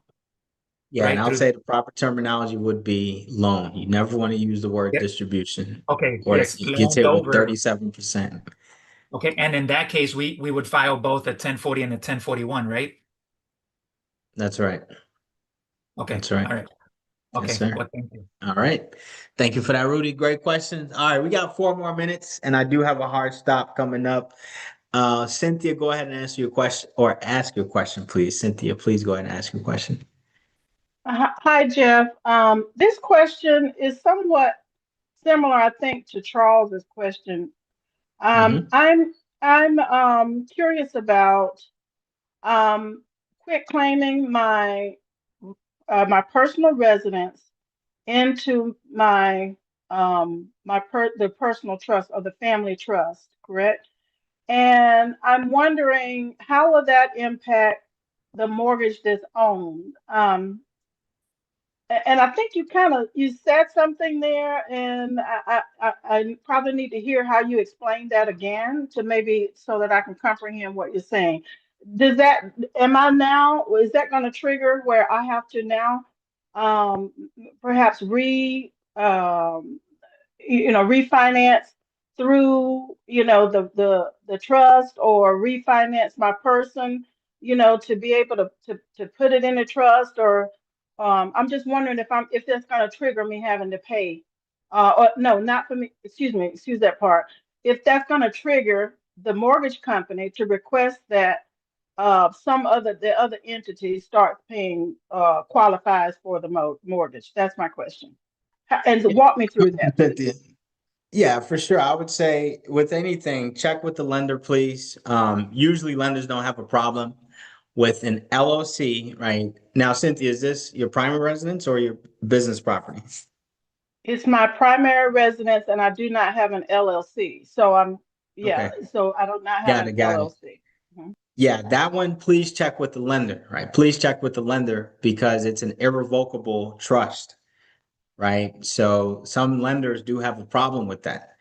Yeah, and right? I'll say the proper terminology would be loan. You never want to use the word Yep. distribution, Okay, or it's it gets loaned hit with over. 37%. Okay, and in that case, we would file both a 1040 and a 1041, right? That's right. Okay, That's right. all right. Yes, Okay, sir. well, thank you. All right. Thank you for that, Rudy. Great question. All right, we got 4 more minutes, and I do have a hard stop coming up. Cynthia, go ahead and answer your question or ask your question, please. Cynthia, please go ahead and ask your question. Hi, Jeff. This question is somewhat similar, I think, to Charles's question. Mm-hmm. I'm curious about um, quit claiming my personal residence into the personal trust or the family trust, correct? And I'm wondering how will that impact the mortgage that's owned? And I think you said something there, and I probably need to hear how you explain that again to maybe so that I can comprehend what you're saying. Is that going to trigger where I have to now um, perhaps refinance through, the trust, or refinance my person, to be able to put it in a trust, or I'm just wondering if that's going to trigger me having to pay, or no, not for me, excuse that part. If that's going to trigger the mortgage company to request that the other entity start paying, qualifies for the mortgage. That's my question. And walk me through that, Cynthia. please. Yeah, for sure. I would say with anything, check with the lender, please. Usually lenders don't have a problem with an LLC, right? Now, Cynthia, is this your primary residence or your business property? It's my primary residence, and I do not have an LLC. Okay, So I do not have got an it, got it. LLC. Mhm. Yeah, that one, please check with the lender, right? Please check with the lender because it's an irrevocable trust, right? So some lenders do have a problem with that.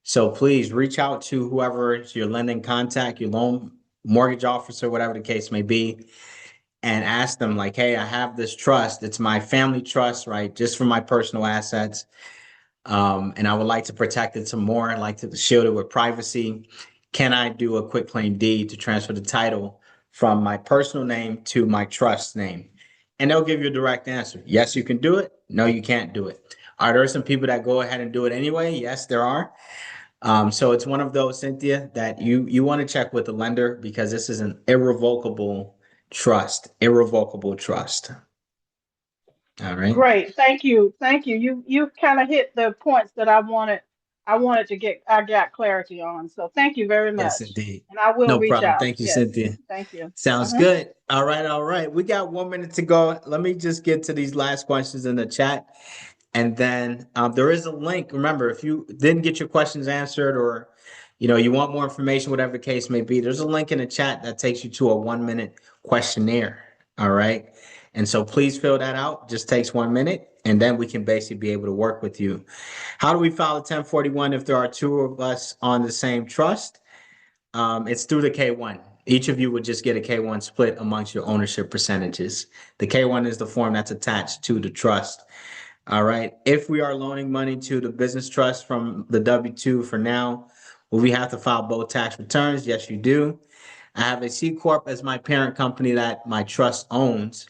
So please reach out to whoever is your lending contact, your loan mortgage officer, whatever the case may be, and ask them like, hey, I have this trust. It's my family trust, right? Just for my personal assets. And I would like to protect it some more. I'd like to shield it with privacy. Can I do a quick claim deed to transfer the title from my personal name to my trust name? And they'll give you a direct answer. Yes, you can do it. No, you can't do it. Are there some people that go ahead and do it anyway? Yes, there are. So it's one of those, Cynthia, that you want to check with the lender because this is an irrevocable trust. Irrevocable trust. All right. Great. Thank you. Thank you. You kind of hit the points that I wanted to get I got clarity on. So thank you very Yes, much. indeed. And I will No reach problem. out. Thank you, Yes. Cynthia. Thank you. Sounds Uh-huh. good. All right, all right. We got 1 minute to go. Let me just get to these last questions in the chat. And then there is a link. Remember, if you didn't get your questions answered or you want more information, whatever the case may be, there's a link in the chat that takes you to a 1 minute questionnaire. All right. And so please fill that out. Just takes 1 minute. And then we can basically be able to work with you. How do we file a 1041 if there are two of us on the same trust? It's through the K1. Each of you would just get a K1 split amongst your ownership percentages. The K1 is the form that's attached to the trust. All right. If we are loaning money to the business trust from the W-2 for now, will we have to file both tax returns? Yes, you do. I have a C Corp as my parent company that my trust owns.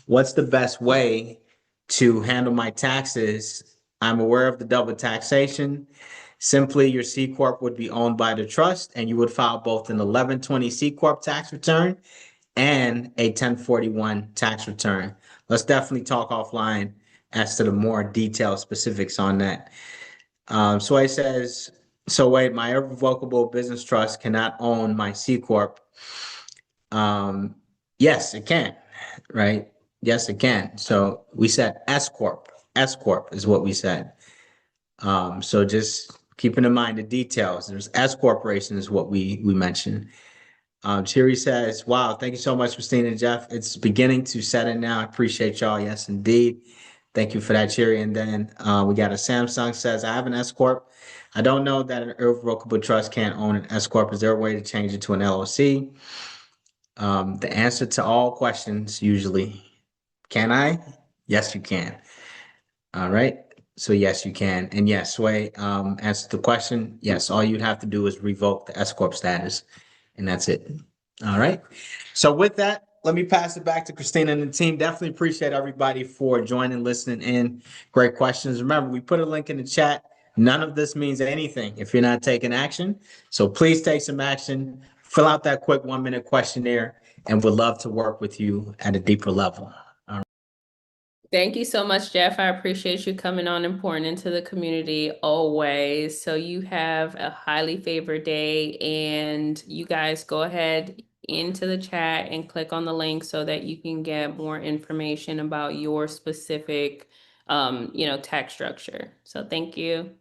What's the best way to handle my taxes? I'm aware of the double taxation. Simply, your C Corp would be owned by the trust, and you would file both an 1120 C Corp tax return and a 1041 tax return. Let's definitely talk offline as to the more detailed specifics on that. Sway says, so wait, my irrevocable business trust cannot own my C Corp. Yes, it can, right? Yes, it can. So we said S Corp. S Corp is what we said. So just keeping in mind the details. There's S Corporation is what we mentioned. Cherry says, wow, thank you so much, Christina and Jeff. It's beginning to set in now. I appreciate y'all. Yes, indeed. Thank you for that, Cherry. And then we got a Samsung says, I have an S Corp. I don't know that an irrevocable trust can't own an S Corp. Is there a way to change it to an LLC? The answer to all questions usually, can I? Yes, you can. All right. So yes, you can. And yes, Sway, answer the question. Yes, all you'd have to do is revoke the S Corp status, and that's it. All right. So with that, let me pass it back to Christina and the team. Definitely appreciate everybody for joining, listening in. Great questions. Remember, we put a link in the chat. None of this means anything if you're not taking action. So please take some action. Fill out that quick 1-minute questionnaire, and we'd love to work with you at a deeper level. Thank you so much, Jeff. I appreciate you coming on and pouring into the community always. So you have a highly favored day, and you guys go ahead into the chat and click on the link so that you can get more information about your specific, tax structure. So thank you.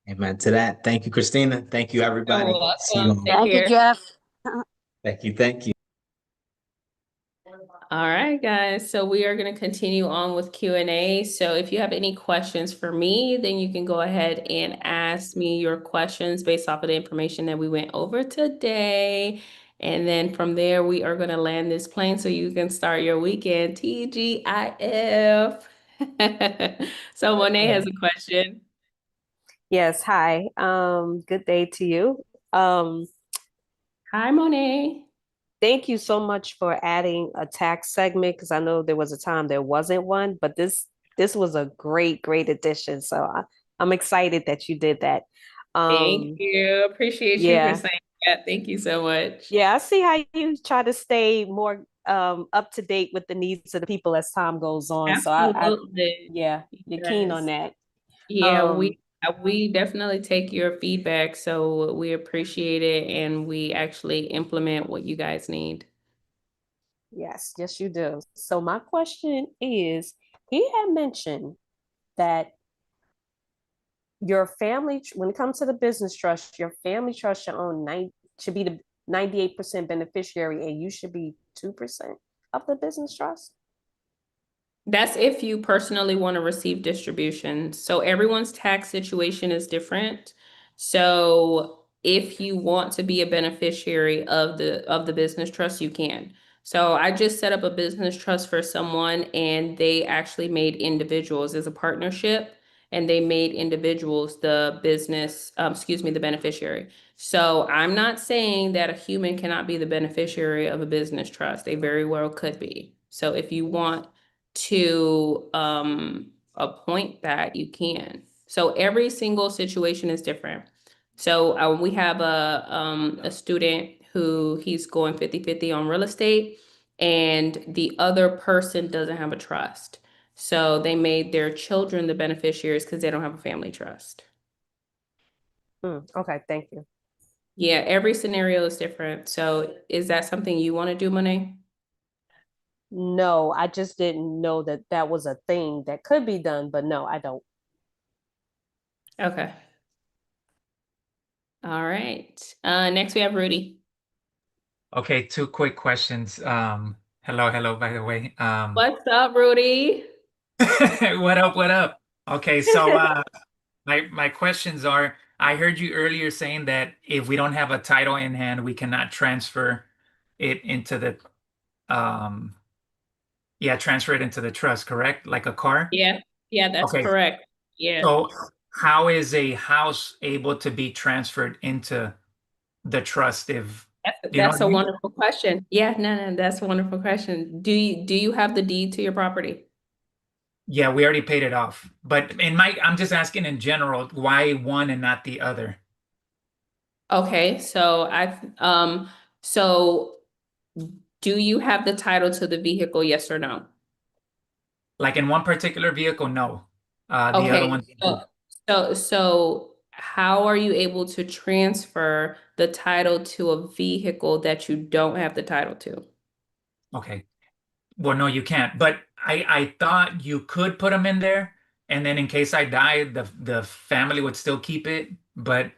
Amen to that. Thank you, Christina. Thank you, everybody. You're See you welcome. all. Take Thank you, care. Jeff. Thank you. Thank you. All right, guys. So we are going to continue on with Q&A. So if you have any questions for me, then you can go ahead and ask me your questions based off of the information that we went over today. And then from there, we are going to land this plane so you can start your weekend. TGIF. So Monet has a question. Yes, hi. Good day to you. Hi, Monet. Thank you so much for adding a tax segment, because I know there was a time there wasn't one, but this was a great addition. So I'm excited that you did that. Thank you. Appreciate you for yeah. saying that. Thank you so much. Yeah, I see how you try to stay more up to date with the needs of the people as time goes on. So Absolutely. yeah, you're keen on that. Yeah, we definitely take your feedback, so we appreciate it, and we actually implement what you guys need. Yes, you do. So my question is, he had mentioned that your family, when it comes to the business trust, your family trust should be the 98% beneficiary, and you should be 2% of the business trust. That's if you personally want to receive distributions. So everyone's tax situation is different. So if you want to be a beneficiary of the business trust, you can. So I just set up a business trust for someone, and they actually made individuals as a partnership, and they made individuals the beneficiary. So I'm not saying that a human cannot be the beneficiary of a business trust. They very well could be. So if you want to appoint that, you can. So every single situation is different. So we have a student who he's going 50-50 on real estate, and the other person doesn't have a trust. So they made their children the beneficiaries because they don't have a family trust. Okay, thank you. Yeah, every scenario is different. So is that something you want to do, Monet? No, I just didn't know that was a thing that could be done, but no, I don't. Okay. All right. Next we have Rudy. Okay, two quick questions. Hello, by the way. What's up, Rudy? What up? Okay, so my questions are, I heard you earlier saying that if we don't have a title in hand, we cannot transfer it into the um yeah, transfer it into the trust, correct? Like a car? Yeah, yeah, that's Okay. correct. Yeah. So how is a house able to be transferred into the trust if do you know That's what I a mean? wonderful question. Yeah, no, that's a wonderful question. Do you have the deed to your property? Yeah, we already paid it off. But I'm just asking in general, why one and not the other? Okay, so do you have the title to the vehicle, yes or no? Like in one particular vehicle, no. The other Okay, ones do. so how are you able to transfer the title to a vehicle that you don't have the title to? Okay. Well, no, you can't. But I thought you could put them in there, and then in case I died, the family would still keep it. But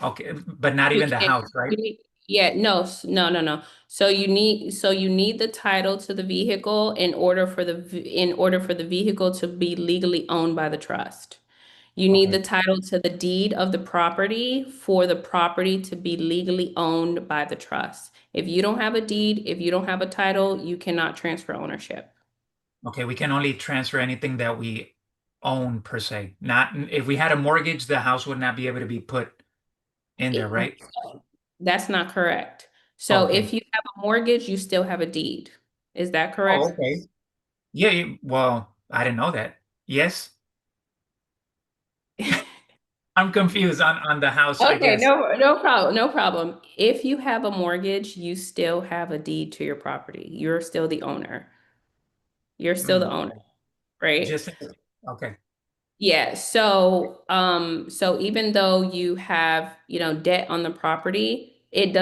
okay, but not You even the can't, house, right? yeah, no, no. So you need the title to the vehicle in order for the vehicle to be legally owned by the trust. You need the Okay. title to the deed of the property for the property to be legally owned by the trust. If you don't have a deed, if you don't have a title, you cannot transfer ownership. Okay, we can only transfer anything that we own per se. Not if we had a mortgage, the house would not be able to be put in there, It- right? that's not correct. So Okay. if you have a mortgage, you still have a deed. Is that Oh, correct? okay. Yeah, well, I didn't know that. Yes. I'm confused on the house, I Okay, guess. no problem, no problem. If you have a mortgage, you still have a deed to your property. You're still the owner. You're still the owner, Okay. right? Just okay. Yeah, so even though you have, debt on the property, it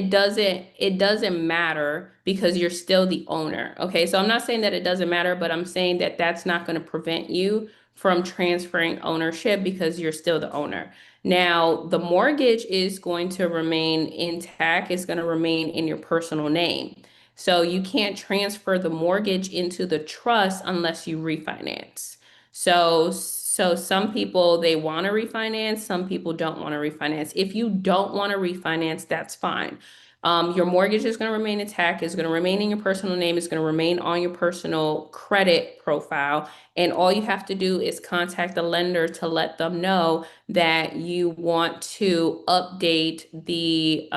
doesn't matter because you're still the owner. Okay, so I'm not saying that it doesn't matter, but I'm saying that that's not going to prevent you from transferring ownership because you're still the owner. Now, the mortgage is going to remain intact, it's going to remain in your personal name. So you can't transfer the mortgage into the trust unless you refinance. So some people they want to refinance, some people don't want to refinance. If you don't want to refinance, that's fine. Your mortgage is going to remain intact, it's going to remain in your personal name, it's going to remain on your personal credit profile, and all you have to do is contact the lender to let them know that you want to update the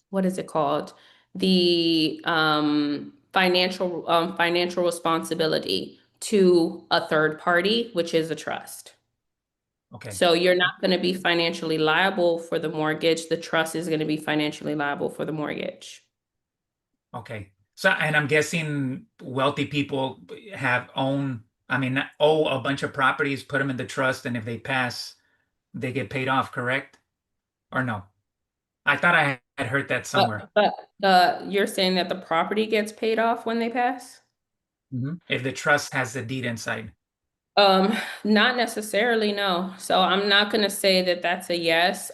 what is it called? The financial responsibility to a third party, which is a trust. Okay. So you're not going to be financially liable for the mortgage. The trust is going to be financially liable for the mortgage. Okay. So, and I'm guessing wealthy people owe a bunch of properties, put them in the trust, and if they pass, they get paid off, correct? Or no? I thought I had heard that somewhere. But you're saying that the property gets paid off when they pass? If the trust has the deed inside. Not necessarily, no. So I'm not gonna say that that's a yes.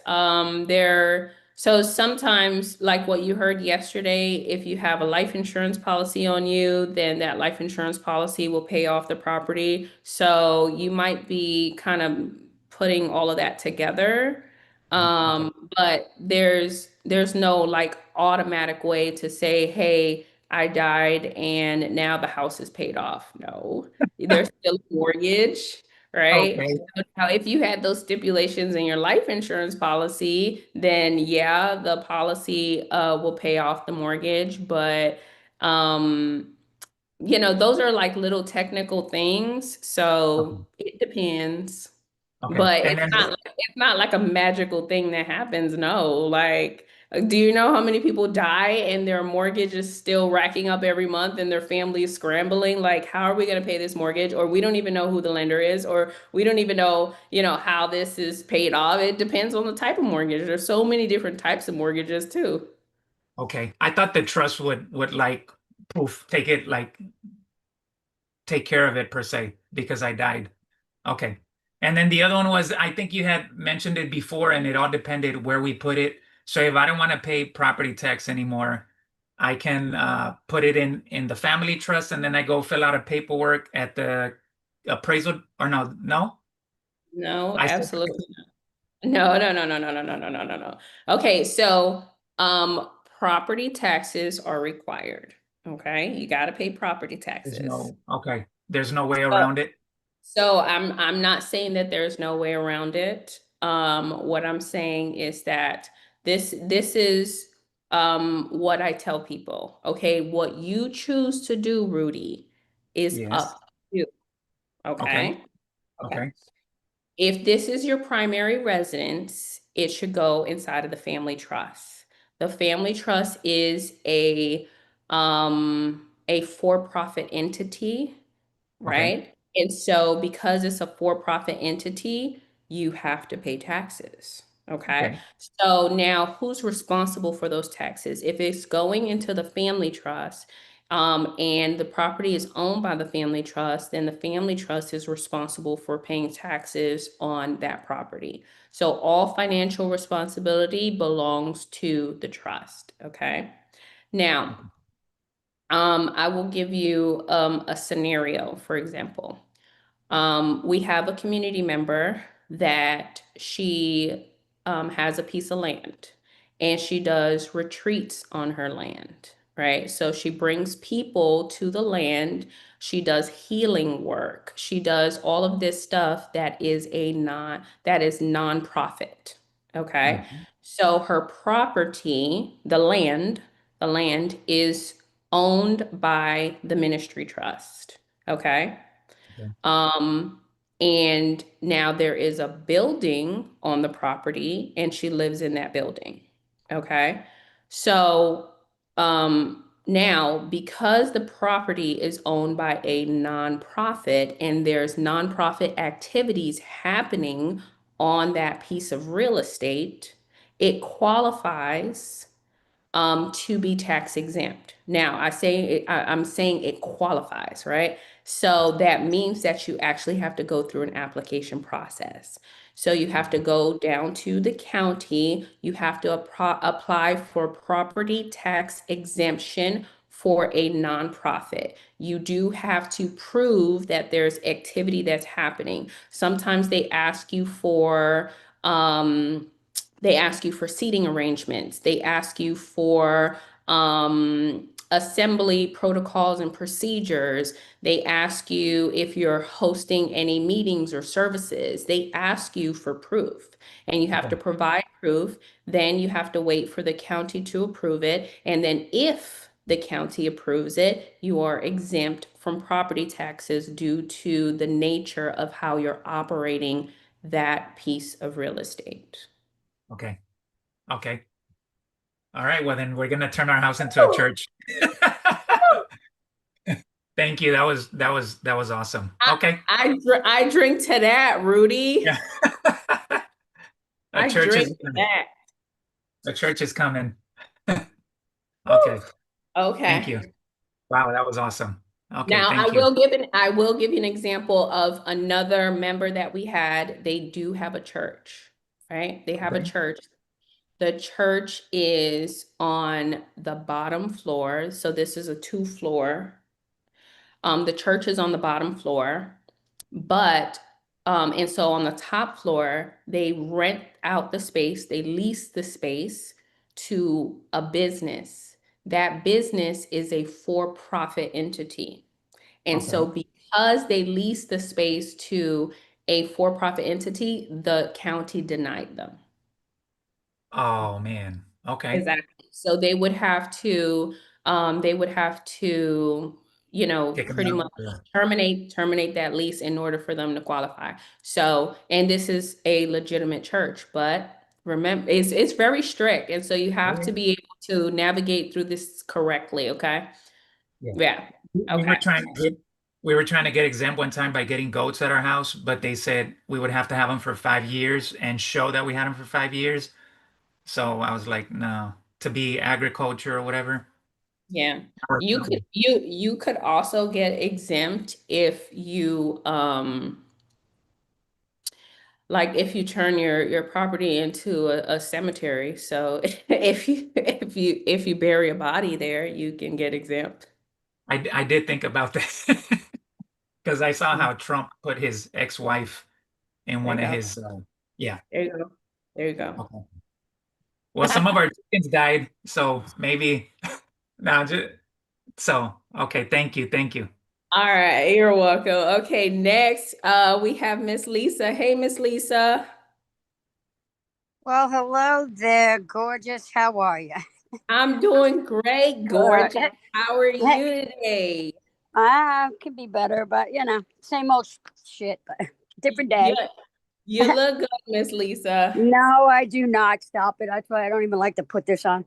So sometimes, like what you heard yesterday, if you have a life insurance policy on you, then that life insurance policy will pay off the property. So you might be kind of putting all of that together. Okay. But there's no like automatic way to say, hey, I died and now the house is paid off. No, there's still a mortgage, right? Okay. So now, if you had those stipulations in your life insurance policy, then yeah, the policy will pay off the mortgage. But those are like little technical things, Okay. so it depends. Okay. But And then it's not like a magical thing that happens. No, like, do you know how many people die and their mortgage is still racking up every month and their family is scrambling? Like, how are we going to pay this mortgage? Or we don't even know who the lender is, or we don't even know, how this is paid off. It depends on the type of mortgage. There's so many different types of mortgages too. okay. I thought the trust would like poof, take care of it per se because I died. Okay. And then the other one was, I think you had mentioned it before, and it all depended where we put it. So if I don't want to pay property tax anymore, I can put it in the family trust, and then I go fill out a paperwork at the appraisal, or no? No, I still absolutely. No, no, no, no, no, no, no, no, no, no, no. Okay, so property taxes are required. Okay, you got to pay property There's taxes. no, okay. There's no way So, around it. so I'm not saying that there's no way around it. What I'm saying is that this is what I tell people. Okay, what you choose to do, Rudy, is Yes. up to you. Okay. Okay. Okay. Okay. If this is your primary residence, it should go inside of the family trust. The family trust is a for-profit entity, Okay. right? And so because it's a for-profit entity, you have to pay taxes. Okay. Okay. So now who's responsible for those taxes? If it's going into the family trust, and the property is owned by the family trust, then the family trust is responsible for paying taxes on that property. So all financial responsibility belongs to the trust. Okay. Now, I will give you a scenario, for example. We have a community member that she has a piece of land and she does retreats on her land, right? So she brings people to the land. She does healing work. She does all of this stuff that is nonprofit. Okay. Mhm. So her property, the land is owned by the ministry trust. Okay. Okay. Um, and now there is a building on the property and she lives in that building. Okay. So, now because the property is owned by a nonprofit and there's nonprofit activities happening on that piece of real estate, it qualifies to be tax exempt. Now, I'm saying it qualifies, right? So that means that you actually have to go through an application process. So you have to go down to the county, you have to apply for property tax exemption for a nonprofit. You do have to prove that there's activity that's happening. Sometimes they ask you for seating arrangements. They ask you for assembly protocols and procedures. They ask you if you're hosting any meetings or services. They ask you for proof, and you have to Okay. provide proof. Then you have to wait for the county to approve it. And then if the county approves it, you are exempt from property taxes due to the nature of how you're operating that piece of real estate. Okay. Okay. All right. Well, then we're gonna turn our house into a church. Thank you. That was awesome. Okay. I drink to that, Rudy. Yeah. A I church drink is to coming. that. A church is coming. Okay. Thank Okay. you. Wow, that was awesome. Okay, Now thank you. I will give you an example of another member that we had. They do have a church, right? They have a Okay. church. The church is on the bottom floor. So this is a two-floor. The church is on the bottom floor. But and so on the top floor, they rent out the space, they lease the space to a business. That business is a for-profit entity. And so Okay. because they lease the space to a for-profit entity, the county denied them. Oh man. Okay. Exactly. So they would have to, Kick them pretty out. much Yeah. terminate that lease in order for them to qualify. So, and this is a legitimate church, but remember, it's very strict. And so you have to Oh, be able to navigate through this correctly, okay? yeah. Yeah. We were Okay. trying to get we were trying to get exempt one time by getting goats at our house, but they said we would have to have them for 5 years and show that we had them for 5 years. So I was like, no, to be agriculture or whatever. Yeah. Or You could something. you could also get exempt if you like if you turn your property into a cemetery. So if you bury a body there, you can get exempt. I did think about that because I saw Mm, how Trump put his ex-wife in there one you of go. his yeah. There you go. There you go. Okay. Well, some of our chickens died, so maybe now just so okay, thank you, thank you. All right, you're welcome. Okay, next, we have Miss Lisa. Hey, Miss Lisa. Well, hello there, gorgeous. How are you? I'm doing great, gorgeous. How are you today? Could be better, but same old shit, but different day. Yeah, you look good, Miss Lisa. No, I do not. Stop it. That's why I don't even like to put this on.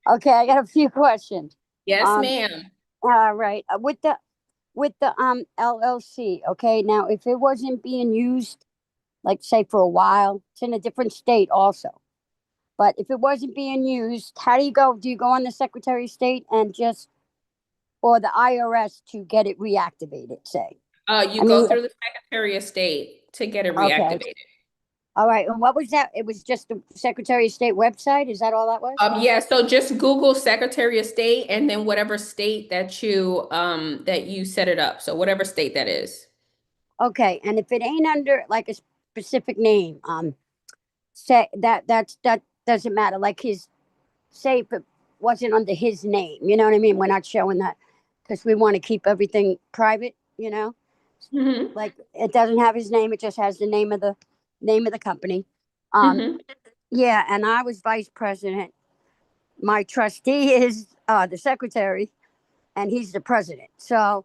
Okay, I got a few questions. Yes, ma'am. All right. With the LLC, okay, now if it wasn't being used, like say for a while, it's in a different state also. But if it wasn't being used, how do you go? Do you go on the Secretary of State and just, or the IRS to get it reactivated, say? You go through the Secretary of State to get it reactivated. All right. And what was that? It was just the Secretary of State website? Is that all that was? Yeah, so just Google Secretary of State and then whatever state that you set it up. So whatever state that is. Okay. And if it ain't under like a specific name, say that doesn't matter. Like say if it wasn't under his name, you know what I mean? We're not showing that because we want to keep everything private, Mhm. like it doesn't have his name. It just has the name of the company. Mhm. Yeah. And I was vice president. My trustee is the secretary and he's the president. So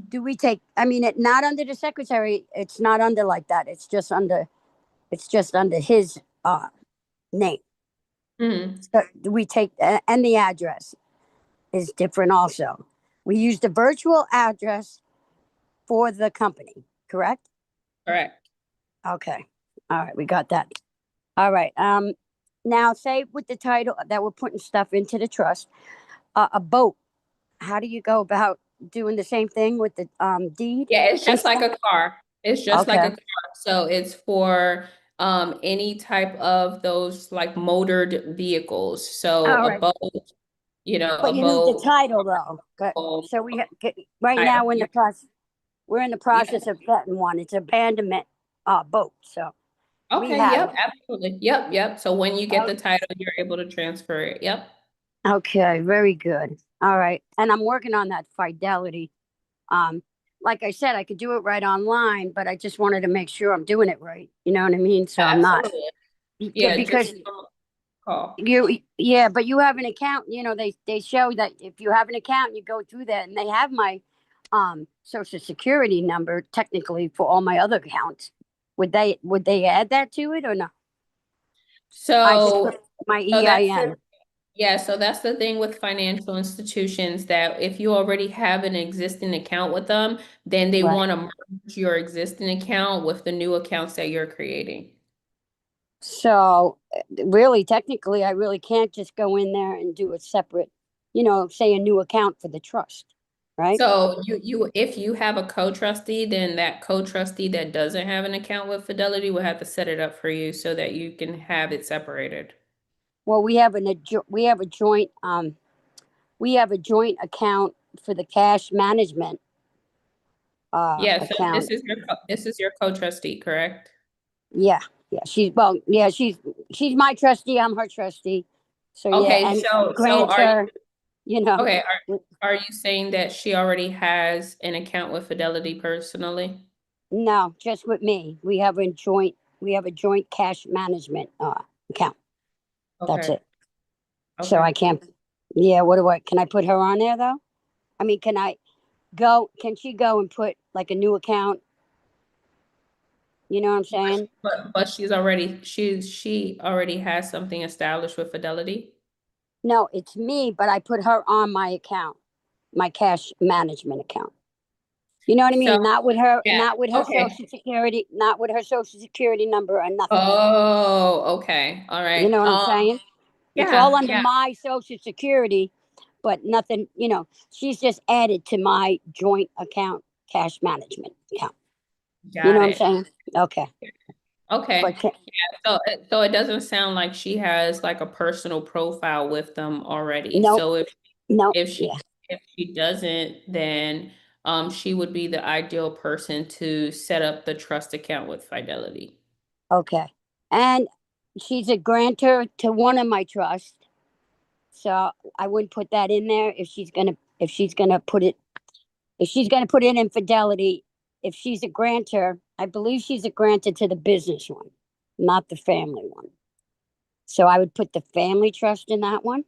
do we take, I mean, not under the secretary. It's not under like that. It's just under his name. Mhm. So do we take, and the address is different also. We use the virtual address for the company, correct? Correct. Okay. All right. We got that. All right. Now say with the title that we're putting stuff into the trust, a boat, how do you go about doing the same thing with the deed? Yeah, it's just like a car. It's just like a Okay. car. So it's for any type of those like motored vehicles. So All a right. boat, a But you need the boat. title though. But so right now we're in the process. We're in the process of getting one. It's abandonment boat. So we Okay, have yep, it. absolutely. Yep. So when you get the title, you're able to transfer it. Yep. Okay, very good. All right. And I'm working on that fidelity. Like I said, I could do it right online, but I just wanted to make sure I'm doing it right. You know what I mean? So I'm not. Absolutely. Yeah, Because just call. but you have an account, they show that if you have an account, you go through that and they have my social security number technically for all my other accounts. Would they add that to it or no? I just So, put my so that's EIN. yeah, so that's the thing with financial institutions that if you already have an existing account with them, then they Right. want to merge your existing account with the new accounts that you're creating. So really, technically, I really can't just go in there and do a separate, say a new account for the trust, right? So if you have a co-trustee, then that co-trustee that doesn't have an account with Fidelity will have to set it up for you so that you can have it separated. Well, we have a joint account for the cash management Yeah, so account. this is your co-trustee, correct? Yeah, she's my trustee. I'm her trustee. So yeah, Okay, and so grants are her, okay, are you saying that she already has an account with Fidelity personally? No, just with me. We have a joint cash management account. That's Okay. it. So I can't. Yeah, can I put her on there though? I mean, can she go and put like a new account? You know what I'm saying? But she already has something established with Fidelity. No, it's me, but I put her on my account, my cash management account. You know what I mean? So Not with her, yeah, not with her okay. social security, not with her social security number or nothing. Oh, okay. All right. You know what I'm saying? It's Yeah, all under my social security, but nothing, she's just added to my joint account, cash management account. got You know it. what I'm saying? Okay. Okay. But So it doesn't sound like she has like a personal profile with them already. nope, So nope, if yeah. she doesn't, then she would be the ideal person to set up the trust account with Fidelity. Okay. And she's a grantor to one of my trusts. So I wouldn't put that in there if she's gonna put it in Fidelity. If she's a grantor, I believe she's a grantor to the business one, not the family one. So I would put the family trust in that one.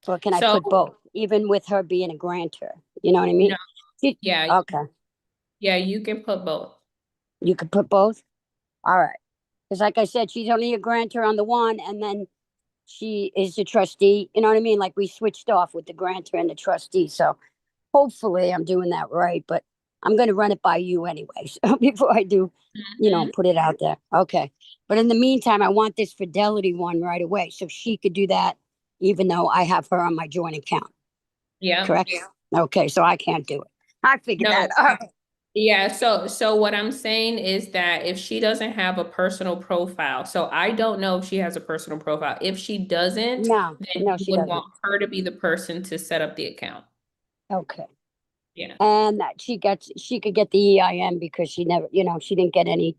Or can I So, put both, even with her being a grantor? You know what I mean? no, She- yeah, Okay, yeah, you can put both. you could put both. All right, because like I said, she's only a grantor on the one, and then she is the trustee. You know what I mean? Like we switched off with the grantor and the trustee. So hopefully I'm doing that right, but I'm going to run it by you anyway. So before I do, Mhm. put it out there. Okay. But in the meantime, I want this Fidelity one right away. So she could do that, even though I have her on my joint account. Yeah. Correct? Yeah. Okay. So I can't do it. I figured No. that. All right. Yeah, so what I'm saying is that if she doesn't have a personal profile, so I don't know if she has a personal profile. If she doesn't, No, then no, you she would doesn't. want her to be the person to set up the account. Okay. Yeah. And that she could get the EIN because she never, she didn't get any,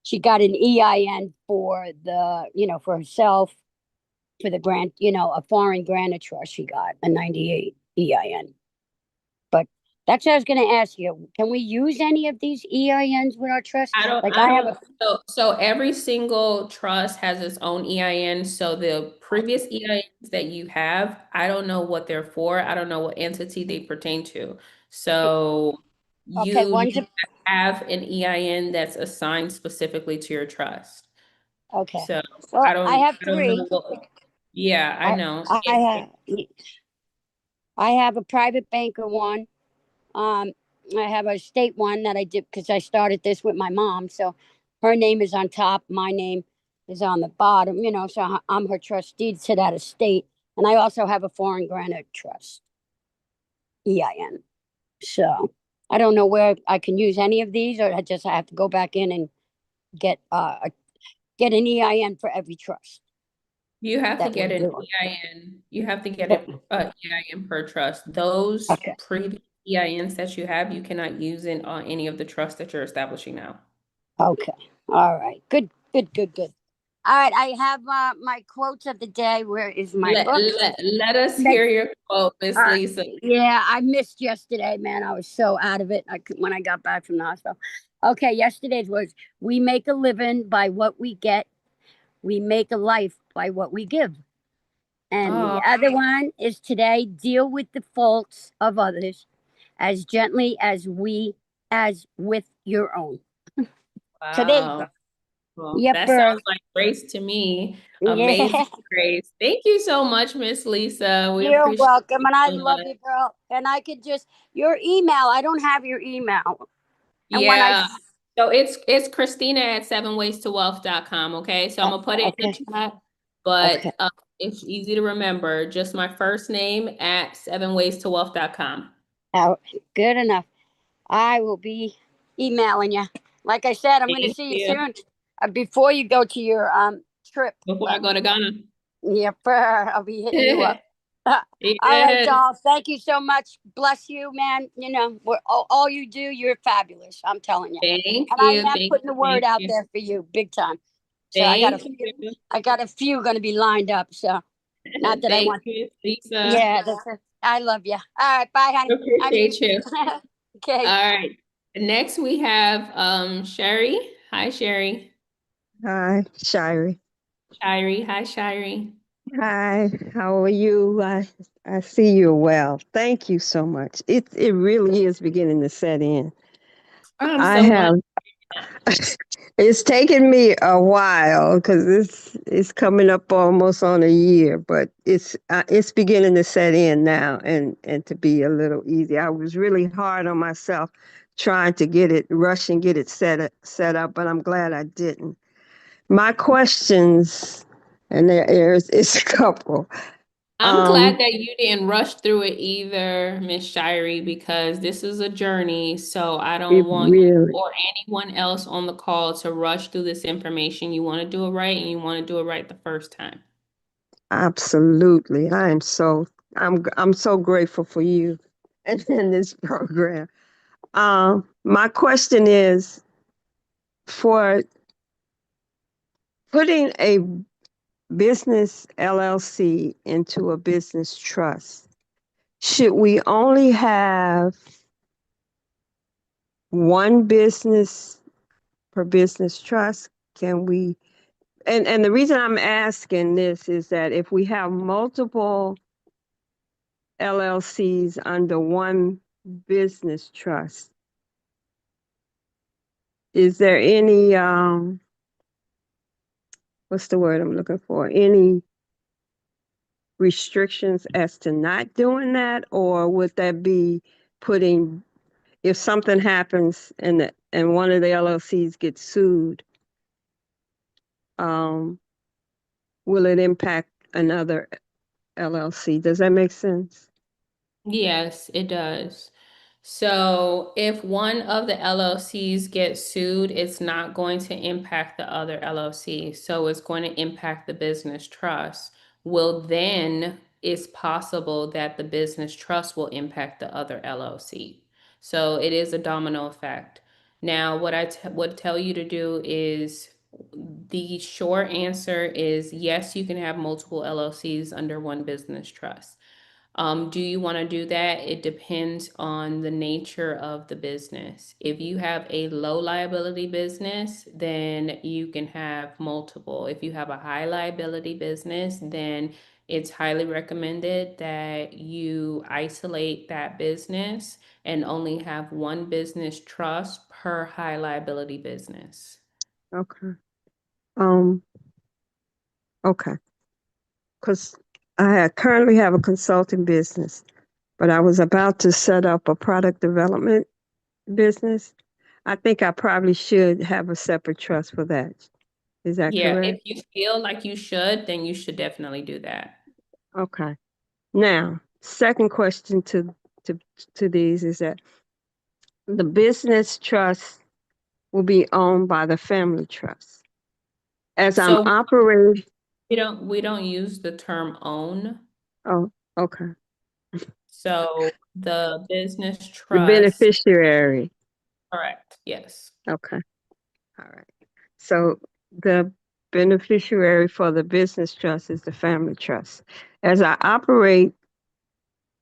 she got an EIN for for herself, for the grant, a foreign grantor trust. She got a 98 EIN. But that's what I was going to ask you. Can we use any of these EINs with our trust? So every single trust has its own EIN. So the previous EINs that you have, I don't know what they're for. I don't know what entity they pertain to. So Okay, you need to have an EIN that's assigned specifically to your trust. Okay. So Well, I have I don't three. know yeah, I know. I have a private banker one. Um, I have a state one that I did because I started this with my mom. So her name is on top, my name is on the bottom, so I'm her trustee to that estate. And I also have a foreign grantor trust, EIN. So I don't know where I can use any of these, or I have to go back in and get get an EIN for every trust. You have to that get we're an doing. EIN. You have to get But- an EIN per trust. Those Okay. previous EINs that you have, you cannot use it on any of the trusts that you're establishing now. Okay. All right. Good. All right. I have my quotes of the day. Where is my book? Let us hear your quote, Miss Lisa. Yeah, I missed yesterday, man. I was so out of it when I got back from the hospital. Okay, yesterday's was, we make a living by what we get. We make a life by what we give. And the other one is, today, deal with the faults of others as gently as with your own. Wow. So there you go. Well, Yep. that sounds like grace to me. Amazing grace. Thank you so much, Miss Lisa. We You're appreciate welcome. you And I so love much. you, girl. And I could your email, I don't have your email. And Yeah. So it's Christina@sevenwaystowealth.com. Okay. So I'm gonna put it in the chat, but it's easy to remember. Just my first name at sevenwaystowealth.com. Oh, good enough. I will be emailing you. Like I said, I'm going to Thank see you you. soon. Before you go to your trip. Before I go to Ghana. Yep, I'll be hitting you up. All right, doll. Thank you so much. Bless you, man. All you do, you're fabulous. I'm telling you. Thank and you. I am putting the word out there for you, big time. So I got a few going to be lined up. So not that I want. You, Lisa. Yeah, I love you. All right, bye, honey. Appreciate you. Okay. All right. Next we have Sherry. Hi, Sherry. Hi, Shirey. Shirey. Hi, Shirey. Hi, how are you? I see you're well. Thank you so much. It really is beginning to set in. It's taken me a while because it's coming up almost on a year, but it's beginning to set in now and to be a little easy. I was really hard on myself trying to get it set up, but I'm glad I didn't. My questions, and it's a couple. I'm glad that you didn't rush through it either, Miss Shirey, because this is a journey. So I don't want you or anyone else on the call to rush through this information. You want to do it right, and you want to do it right the first time. Absolutely. I'm so grateful for you and this program. My question is, for putting a business LLC into a business trust, should we only have one business per business trust? Can we, and the reason I'm asking this is that if we have multiple LLCs under one business trust, is there any, what's the word I'm looking for? Any restrictions as to not doing that? Or would that be putting, if something happens and one of the LLCs gets sued, will it impact another LLC? Does that make sense? Yes, it does. So if one of the LLCs gets sued, it's not going to impact the other LLC. So it's going to impact the business trust. Well, then it's possible that the business trust will impact the other LLC. So it is a domino effect. Now, what I would tell you to do is the short answer is yes, you can have multiple LLCs under one business trust. Do you want to do that? It depends on the nature of the business. If you have a low liability business, then you can have multiple. If you have a high liability business, then it's highly recommended that you isolate that business and only have one business trust per high liability business. Okay. Okay. Because currently have a consulting business, but I was about to set up a product development business. I think I probably should have a separate trust for that. Is that Yeah, if correct? you feel like you should, then you should definitely do that. Okay. Now, second question to these is that the business trust will be owned by the family trust. As I'm So operating, we don't use the term own. oh, okay. So the business The trust, beneficiary. correct, yes. Okay. All right. So the beneficiary for the business trust is the family trust. As I operate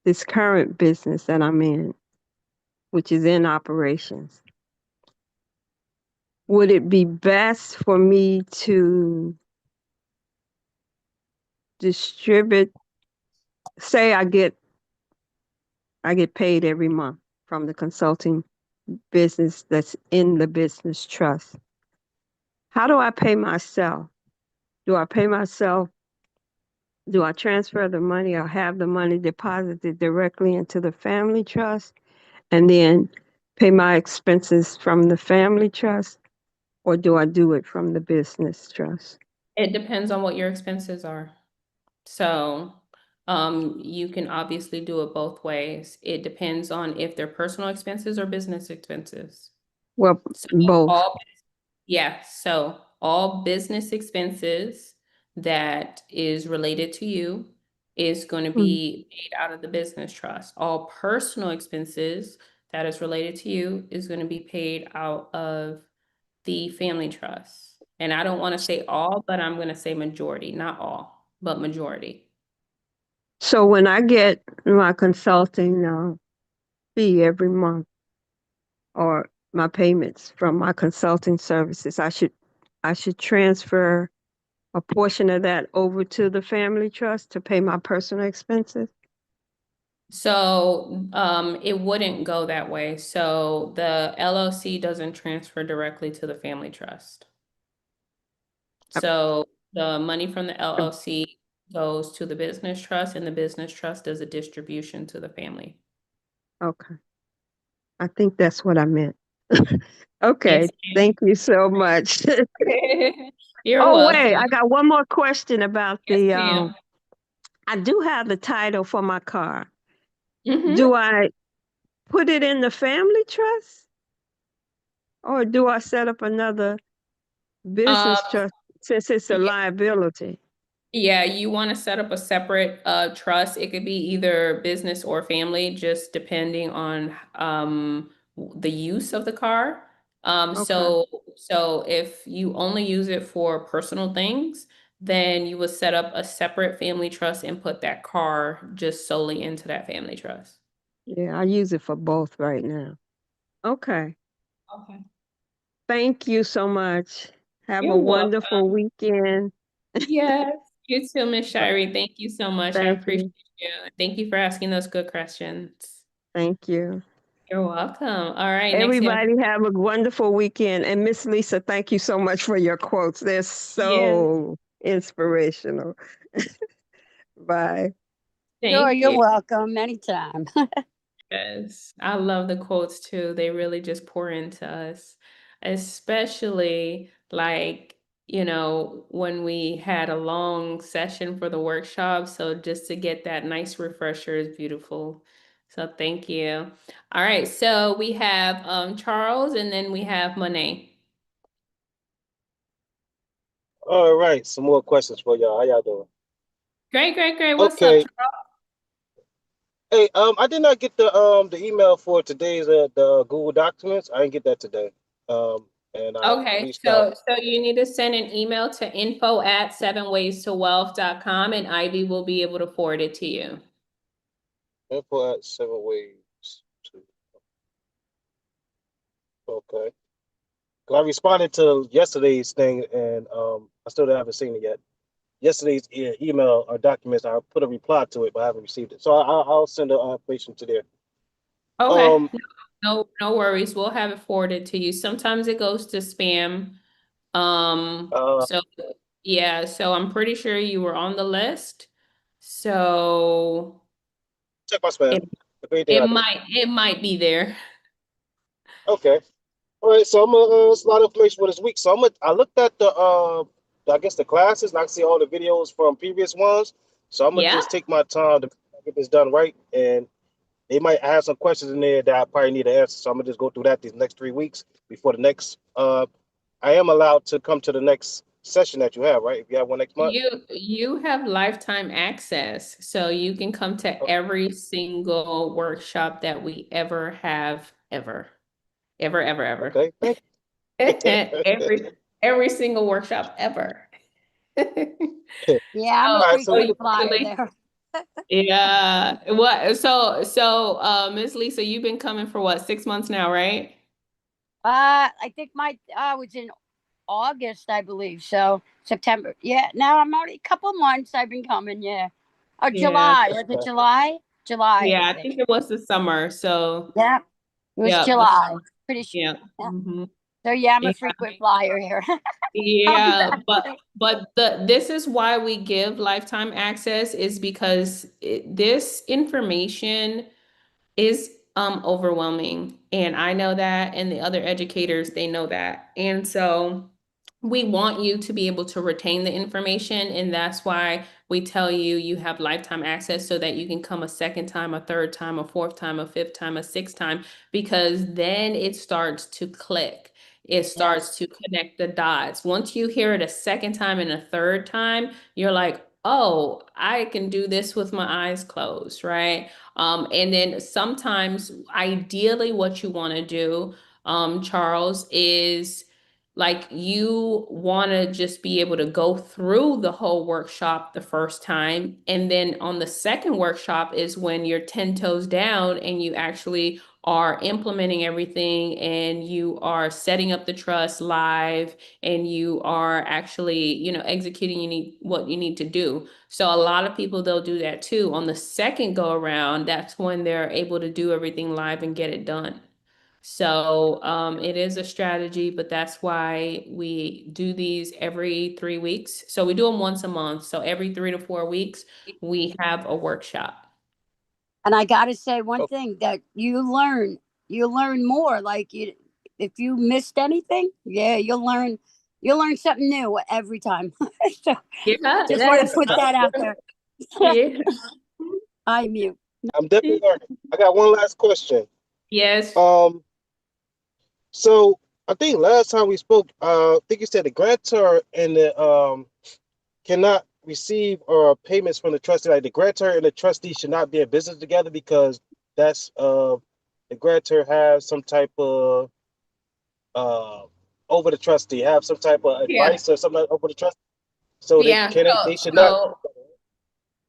this current business that I'm in, which is in operations, would it be best for me to distribute, say I get paid every month from the consulting business that's in the business trust. How do I pay myself? Do I pay myself? Do I transfer the money or have the money deposited directly into the family trust and then pay my expenses from the family trust? Or do I do it from the business trust? It depends on what your expenses are. So you can obviously do it both ways. It depends on if they're personal expenses or business expenses. Well, So both. so all business expenses that is related to you is going to Mm. be paid out of the business trust. All personal expenses that is related to you is going to be paid out of the family trust. And I don't want to say all, but I'm going to say majority, not all, but majority. So when I get my consulting fee every month or my payments from my consulting services, I should transfer a portion of that over to the family trust to pay my personal expenses? So it wouldn't go that way. So the LLC doesn't transfer directly to the family trust. So the money from the LLC goes to the business trust and the business trust does a distribution to the family. Okay. I think that's what I meant. Okay, Yes, thank you so much. you're Oh, welcome. wait, I got one more question about Yes, the ma'am. I do have the title for my car. Mhm. Do I put it in the family trust or do I set up another business trust since it's a Yeah. liability? Yeah, you want to set up a separate trust. It could be either business or family, just depending on the use of the car. Okay. So if you only use it for personal things, then you would set up a separate family trust and put that car just solely into that family trust. Yeah, I use it for both right now. Okay. Okay. Thank you so much. Have a You're wonderful welcome. weekend. Yes, you too, Miss Shirey. Thank you so much. I Thank appreciate you. you. Thank you for asking those good questions. Thank you. You're welcome. All right, next we have Everybody have a wonderful weekend. And Miss Lisa, thank you so much for your quotes. They're yeah. so inspirational. Bye. Sure, Thank you're you. welcome anytime. Yes, I love the quotes too. They really just pour into us, especially like, when we had a long session for the workshop. So just to get that nice refresher is beautiful. So thank you. All right, so we have Charles and then we have Monet. All right, some more questions for y'all. How y'all doing? Great, great, great. What's up, Okay. Charles? Hey, I did not get the email for today's the Google Documents. I didn't get that today. And I Okay, reached out. so you need to send an email to info@7waystowealth.com and Ivy will be able to forward it to you. Info at 7ways to. Okay. 'Cause I responded to yesterday's thing, and I still haven't seen it yet. Yesterday's email or documents, I put a reply to it, but I haven't received it. So I'll send the information to there. Okay, Um. no worries. We'll have it forwarded to you. Sometimes it goes to spam. So yeah, so I'm pretty sure you were on the list. So Check my spam. it If anything, it I do. might be there. Okay. All right. So I'm it's a lot of information for this week. So I looked at I guess the classes, and I can see all the videos from previous ones. So I'm gonna Yeah. just take my time to get this done right, and they might have some questions in there that I probably need to answer. So I'm gonna just go through that these next 3 weeks before the next. I am allowed to come to the next session that you have, right? If you have one next month. You have lifetime access, so you can come to every single workshop that we ever have ever. Ever. Okay. Thank you. Every single workshop ever. Yeah, I'm a All right. So we frequent can. flyer there. Yeah. Miss Lisa, you've been coming for what, 6 months now, right? I think my was in August, I believe. So September. Yeah, now I'm already a couple months I've been coming, yeah. Oh, Yeah. July. Was it July? July, Yeah, I I think. think it was the summer. So Yeah, it was yeah, July. Pretty sure. yeah. Yeah. hmm So yeah, I'm Yeah. a frequent flyer here. I'll be Yeah, back. but this is why we give lifetime access is because this information is overwhelming, and I know that, and the other educators, they know that. And so we want you to be able to retain the information, and that's why we tell you you have lifetime access so that you can come a second time, a third time, a fourth time, a fifth time, a sixth time, because then it starts to click. It starts to connect the dots. Once you hear it a second time and a third time, you're like, oh, I can do this with my eyes closed, right? And then sometimes, ideally, what you want to do, Charles, is like you want to just be able to go through the whole workshop the first time. And then on the second workshop is when you're 10 toes down and you actually are implementing everything and you are setting up the trust live and you are actually, executing what you need to do. So a lot of people, they'll do that too. On the second go around, that's when they're able to do everything live and get it done. So it is a strategy, but that's why we do these every 3 weeks. So we do them once a month. So every 3 to 4 weeks, we have a workshop. And I gotta say one thing that you learn more. Like if you missed anything, yeah, you'll learn something new every time. So Yeah, just that want is to put that out there. yeah. I mute. I'm definitely learning. I got one last question. Yes. So I think last time we spoke, I think you said the grantor and the cannot receive payments from the trustee. Like the grantor and the trustee should not be in business together because that's the grantor has some type of over the trustee, have some type of Yeah. advice or something over the trust, so Yeah. they should not.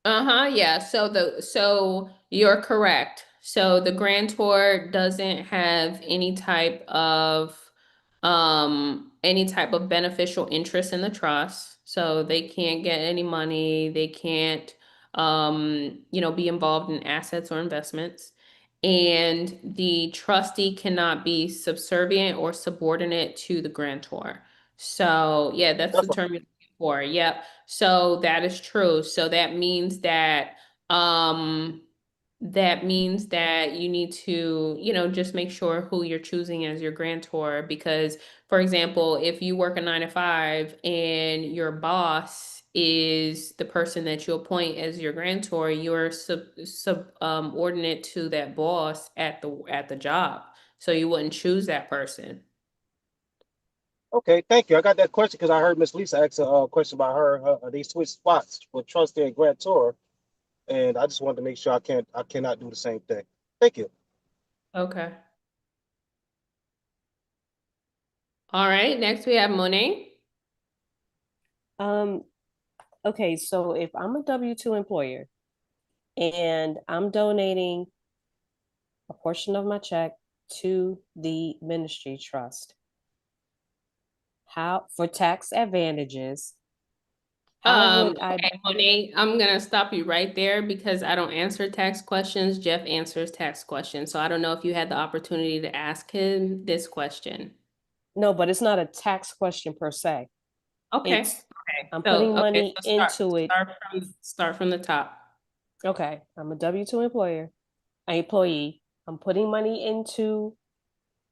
Yeah. So you're correct. So the grantor doesn't have any type of beneficial interest in the trust. So they can't get any money, they can't be involved in assets or investments. And the trustee cannot be subservient or subordinate to the grantor. So yeah, that's the That's what, term you're looking for. Yep. So that is true. So that means that you need to, just make sure who you're choosing as your grantor. Because, for example, if you work a 9 to 5 and your boss is the person that you appoint as your grantor, you're ordinate to that boss at the job. So you wouldn't choose that person. okay, thank you. I got that question because I heard Miss Lisa ask a question about they switch spots for trustee and grantor, and I just wanted to make sure I cannot do the same thing. Thank you. Okay. All right. Next we have Monet. Okay, so if I'm a W-2 employer and I'm donating a portion of my check to the ministry trust, how, for tax advantages, how would I? Okay, Monet, I'm gonna stop you right there because I don't answer tax questions. Jeff answers tax questions. So I don't know if you had the opportunity to ask him this question. No, but it's not a tax question per se. Okay. It's, Okay. I'm putting money so into it. Start from the top. Okay, I'm a W-2 employee. I'm putting money into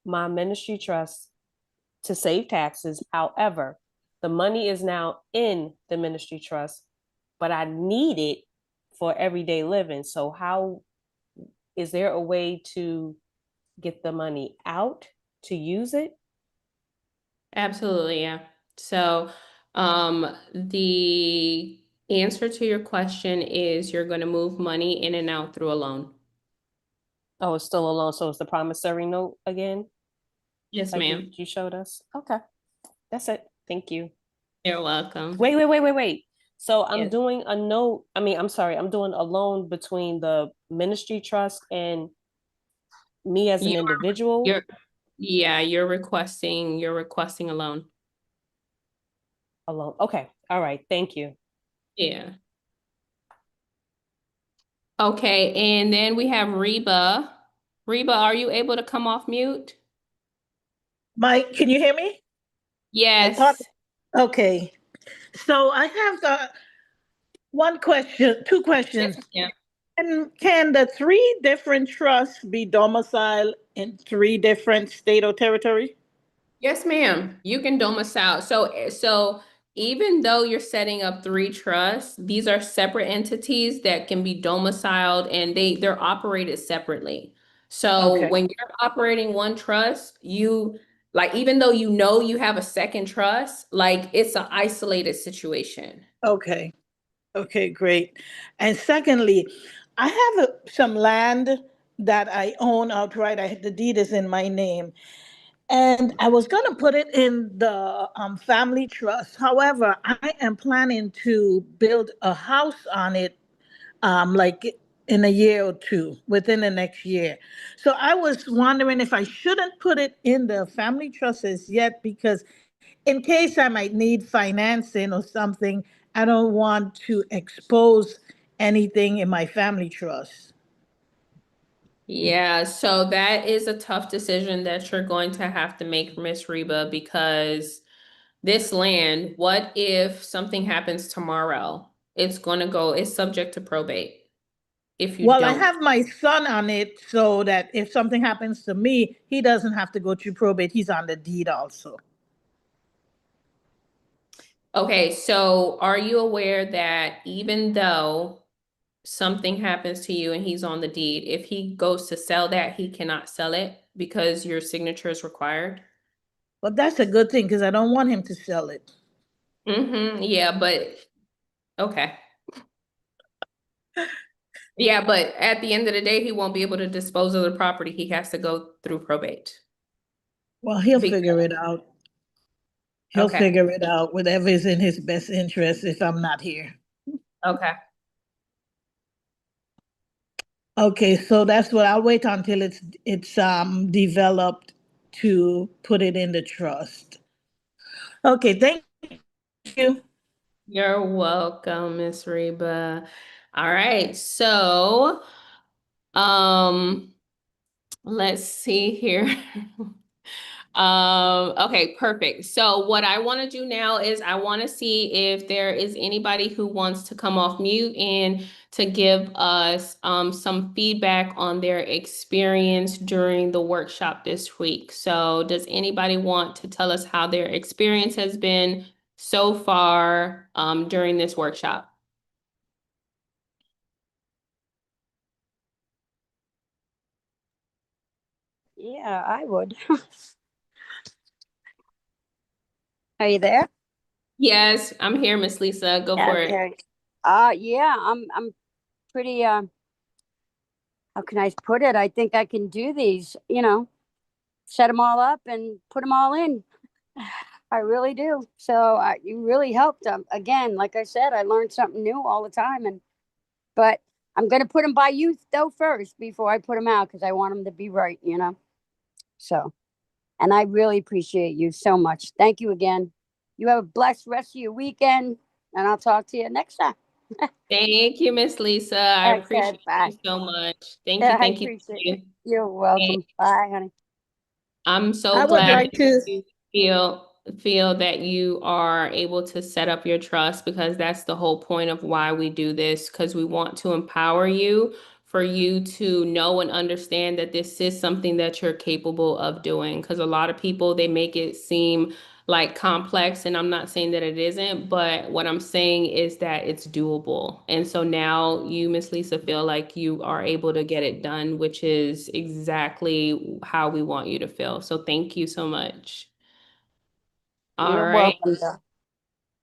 my ministry trust to save taxes. However, the money is now in the ministry trust, but I need it for everyday living. So how is there a way to get the money out to use it? Absolutely, yeah. So, the answer to your question is you're going to move money in and out through a loan. Oh, it's still a loan. So it's the promissory note again? Yes, Like ma'am. you showed us? Okay. That's it. Thank you. You're welcome. Wait. So I'm Yes. doing a note. I'm sorry. I'm doing a loan between the ministry trust and me as an individual. You're requesting a loan. A loan. Okay. All right. Thank you. Yeah. Okay, and then we have Reba. Reba, are you able to come off mute? Mike, can you hear me? Yes. Okay. So I have two questions. Yeah. And can the three different trusts be domiciled in three different state or territory? Yes, ma'am. You can domicile. So even though you're setting up 3 trusts, these are separate entities that can be domiciled and they're operated separately. So Okay. when you're operating one trust, even though you have a second trust, like it's an isolated situation. Okay. Okay, great. And secondly, I have some land that I own outright. The deed is in my name. And I was going to put it in the family trust. However, I am planning to build a house on it, like in a year or two, within the next year. So I was wondering if I shouldn't put it in the family trust as yet, because in case I might need financing or something, I don't want to expose anything in my family trust. Yeah, so that is a tough decision that you're going to have to make, Miss Reba, because this land, what if something happens tomorrow? It's subject to probate if you Well, I don't. have my son on it so that if something happens to me, he doesn't have to go through probate. He's on the deed also. Okay, so are you aware that even though something happens to you and he's on the deed, if he goes to sell that, he cannot sell it because your signature is required? Well, that's a good thing because I don't want him to sell it. Yeah, but okay. Yeah, but at the end of the day, he won't be able to dispose of the property. He has to go through probate. Well, he'll Because, figure it out. He'll okay, figure it out, whatever is in his best interest if I'm not here. okay. Okay, so that's what I'll wait until it's developed to put it in the trust. Okay, thank you. You're welcome, Miss Reba. All right, so let's see here. Okay, perfect. So what I want to do now is I want to see if there is anybody who wants to come off mute and to give us some feedback on their experience during the workshop this week. So does anybody want to tell us how their experience has been so far during this workshop? Yeah, I would. Are you there? Yes, I'm here, Miss Lisa. Go for it. Okay. Yeah, I'm pretty, how can I put it? I think I can do these, set them all up and put them all in. I really do. So you really helped. Again, like I said, I learned something new all the time, but I'm gonna put them by you though first before I put them out because I want them to be right, So, and I really appreciate you so much. Thank you again. You have a blessed rest of your weekend, and I'll talk to you next time. Thank you, Miss Lisa. I Okay, appreciate bye. you so much. Thank Yeah, you, I thank you, thank appreciate it. you. You're And welcome. Bye, honey. I'm so I would glad like that to, you feel that you are able to set up your trust, because that's the whole point of why we do this, because we want to empower you, for you to know and understand that this is something that you're capable of doing. Because a lot of people, they make it seem like complex, and I'm not saying that it isn't, but what I'm saying is that it's doable. And so now you, Miss Lisa, feel like you are able to get it done, which is exactly how we want you to feel. So thank you so much. All You're right. welcome, though.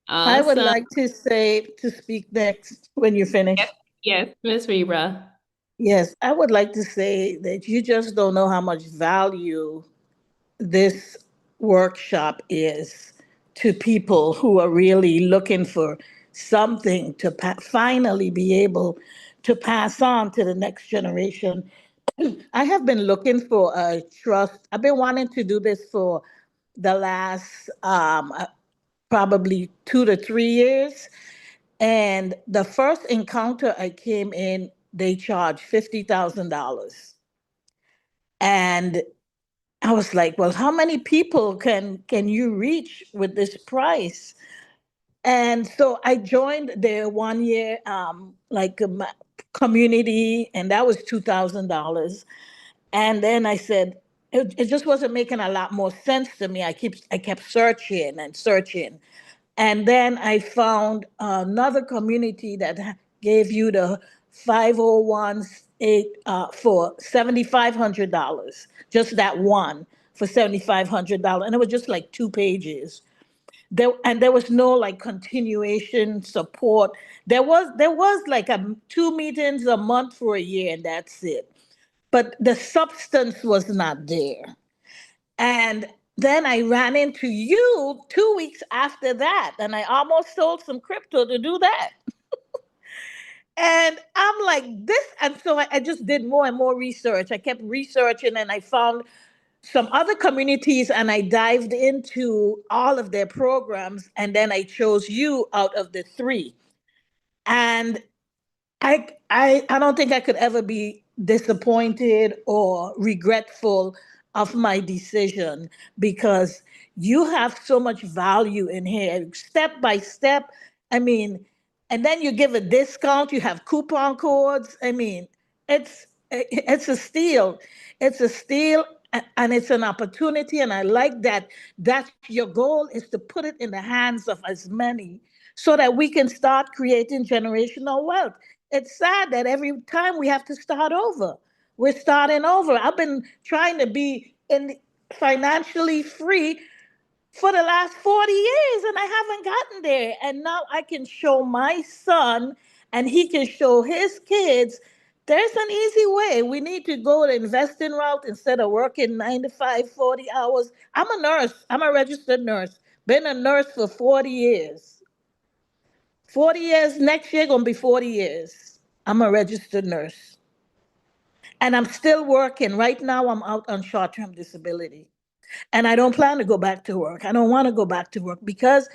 I would Awesome. like to speak next when you finish. Yes, Miss Reba. Yes, I would like to say that you just don't know how much value this workshop is to people who are really looking for something to finally be able to pass on to the next generation. I have been looking for a trust. I've been wanting to do this for the last probably 2 to 3 years. And the first encounter I came in, they charged $50,000. And I was like, well, how many people can you reach with this price? And so I joined their 1 year community, and that was $2,000. And then I said, it just wasn't making a lot more sense to me. I kept searching and searching. And then I found another community that gave you the 501 for $7,500, just that one for $7,500. And it was just like 2 pages. There was no like continuation support. There was like 2 meetings a month for a year, and that's it. But the substance was not there. And then I ran into you 2 weeks after that, and I almost sold some crypto to do that. And I'm like, this. And so I just did more and more research. I kept researching, and I found some other communities, and I dived into all of their programs. And then I chose you out of the three. And I don't think I could ever be disappointed or regretful of my decision, because you have so much value in here, step by step. I mean, and then you give a discount, you have coupon codes. I mean, it's a steal. It's a steal, and it's an opportunity. And I like that that's your goal, is to put it in the hands of as many so that we can start creating generational wealth. It's sad that every time we have to start over. We're starting over. I've been trying to be financially free for the last 40 years, and I haven't gotten there. And now I can show my son, and he can show his kids There's an easy way. We need to go the investing route instead of working 95, 40 hours. I'm a nurse. I'm a registered nurse. Been a nurse for 40 years. 40 years, next year gonna be 40 years. I'm a registered nurse. And I'm still working. Right now, I'm out on short-term disability. And I don't plan to go back to work. I don't want to go back to work because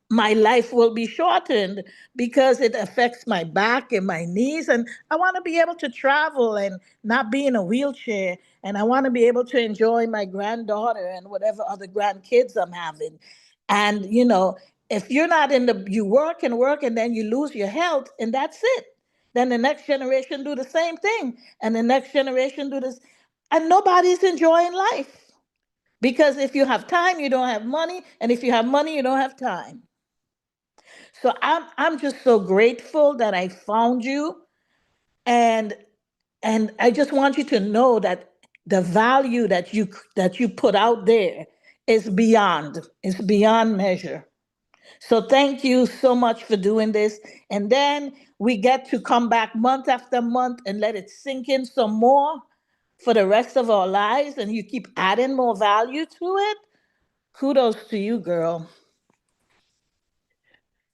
my life will be shortened because it affects my back and my knees. And I want to be able to travel and not be in a wheelchair. And I want to be able to enjoy my granddaughter and whatever other grandkids I'm having. And, if you're not you work and then you lose your health and that's it. Then the next generation do the same thing. And the next generation do this. And nobody's enjoying life. Because if you have time, you don't have money, and if you have money, you don't have time. So I'm just so grateful that I found you, and I just want you to know that the value that you put out there is beyond measure. So thank you so much for doing this, and then we get to come back month after month and let it sink in some more for the rest of our lives, and you keep adding more value to it. Kudos to you, girl.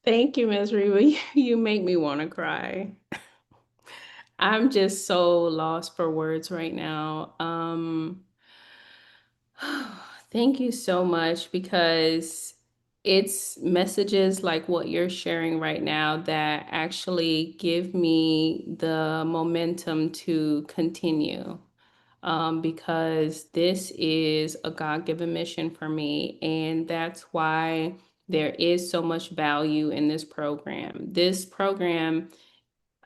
Thank you, Ms. Reba. You make me want to cry. I'm just so lost for words right now. Thank you so much, because it's messages like what you're sharing right now that actually give me the momentum to continue. Because this is a God-given mission for me, and that's why there is so much value in this program. This program,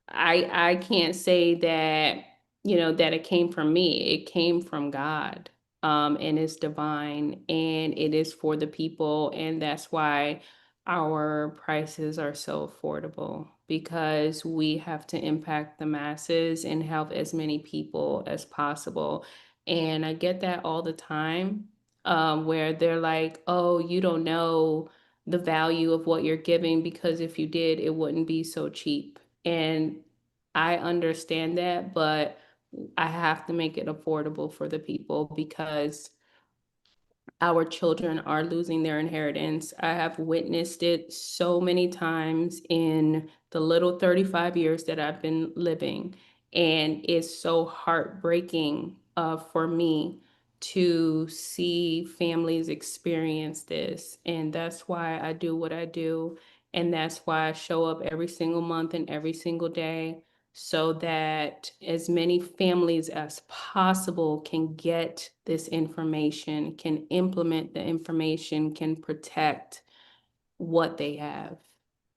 I can't say that, that it came from me. It came from God. And it's divine, and it is for the people, and that's why our prices are so affordable, because we have to impact the masses and help as many people as possible. And I get that all the time, where they're like, oh, you don't know the value of what you're giving, because if you did, it wouldn't be so cheap. And I understand that, but I have to make it affordable for the people, because our children are losing their inheritance. I have witnessed it so many times in the little 35 years that I've been living. And it's so heartbreaking for me to see families experience this. And that's why I do what I do. And that's why I show up every single month and every single day, so that as many families as possible can get this information, can implement the information, can protect what they have.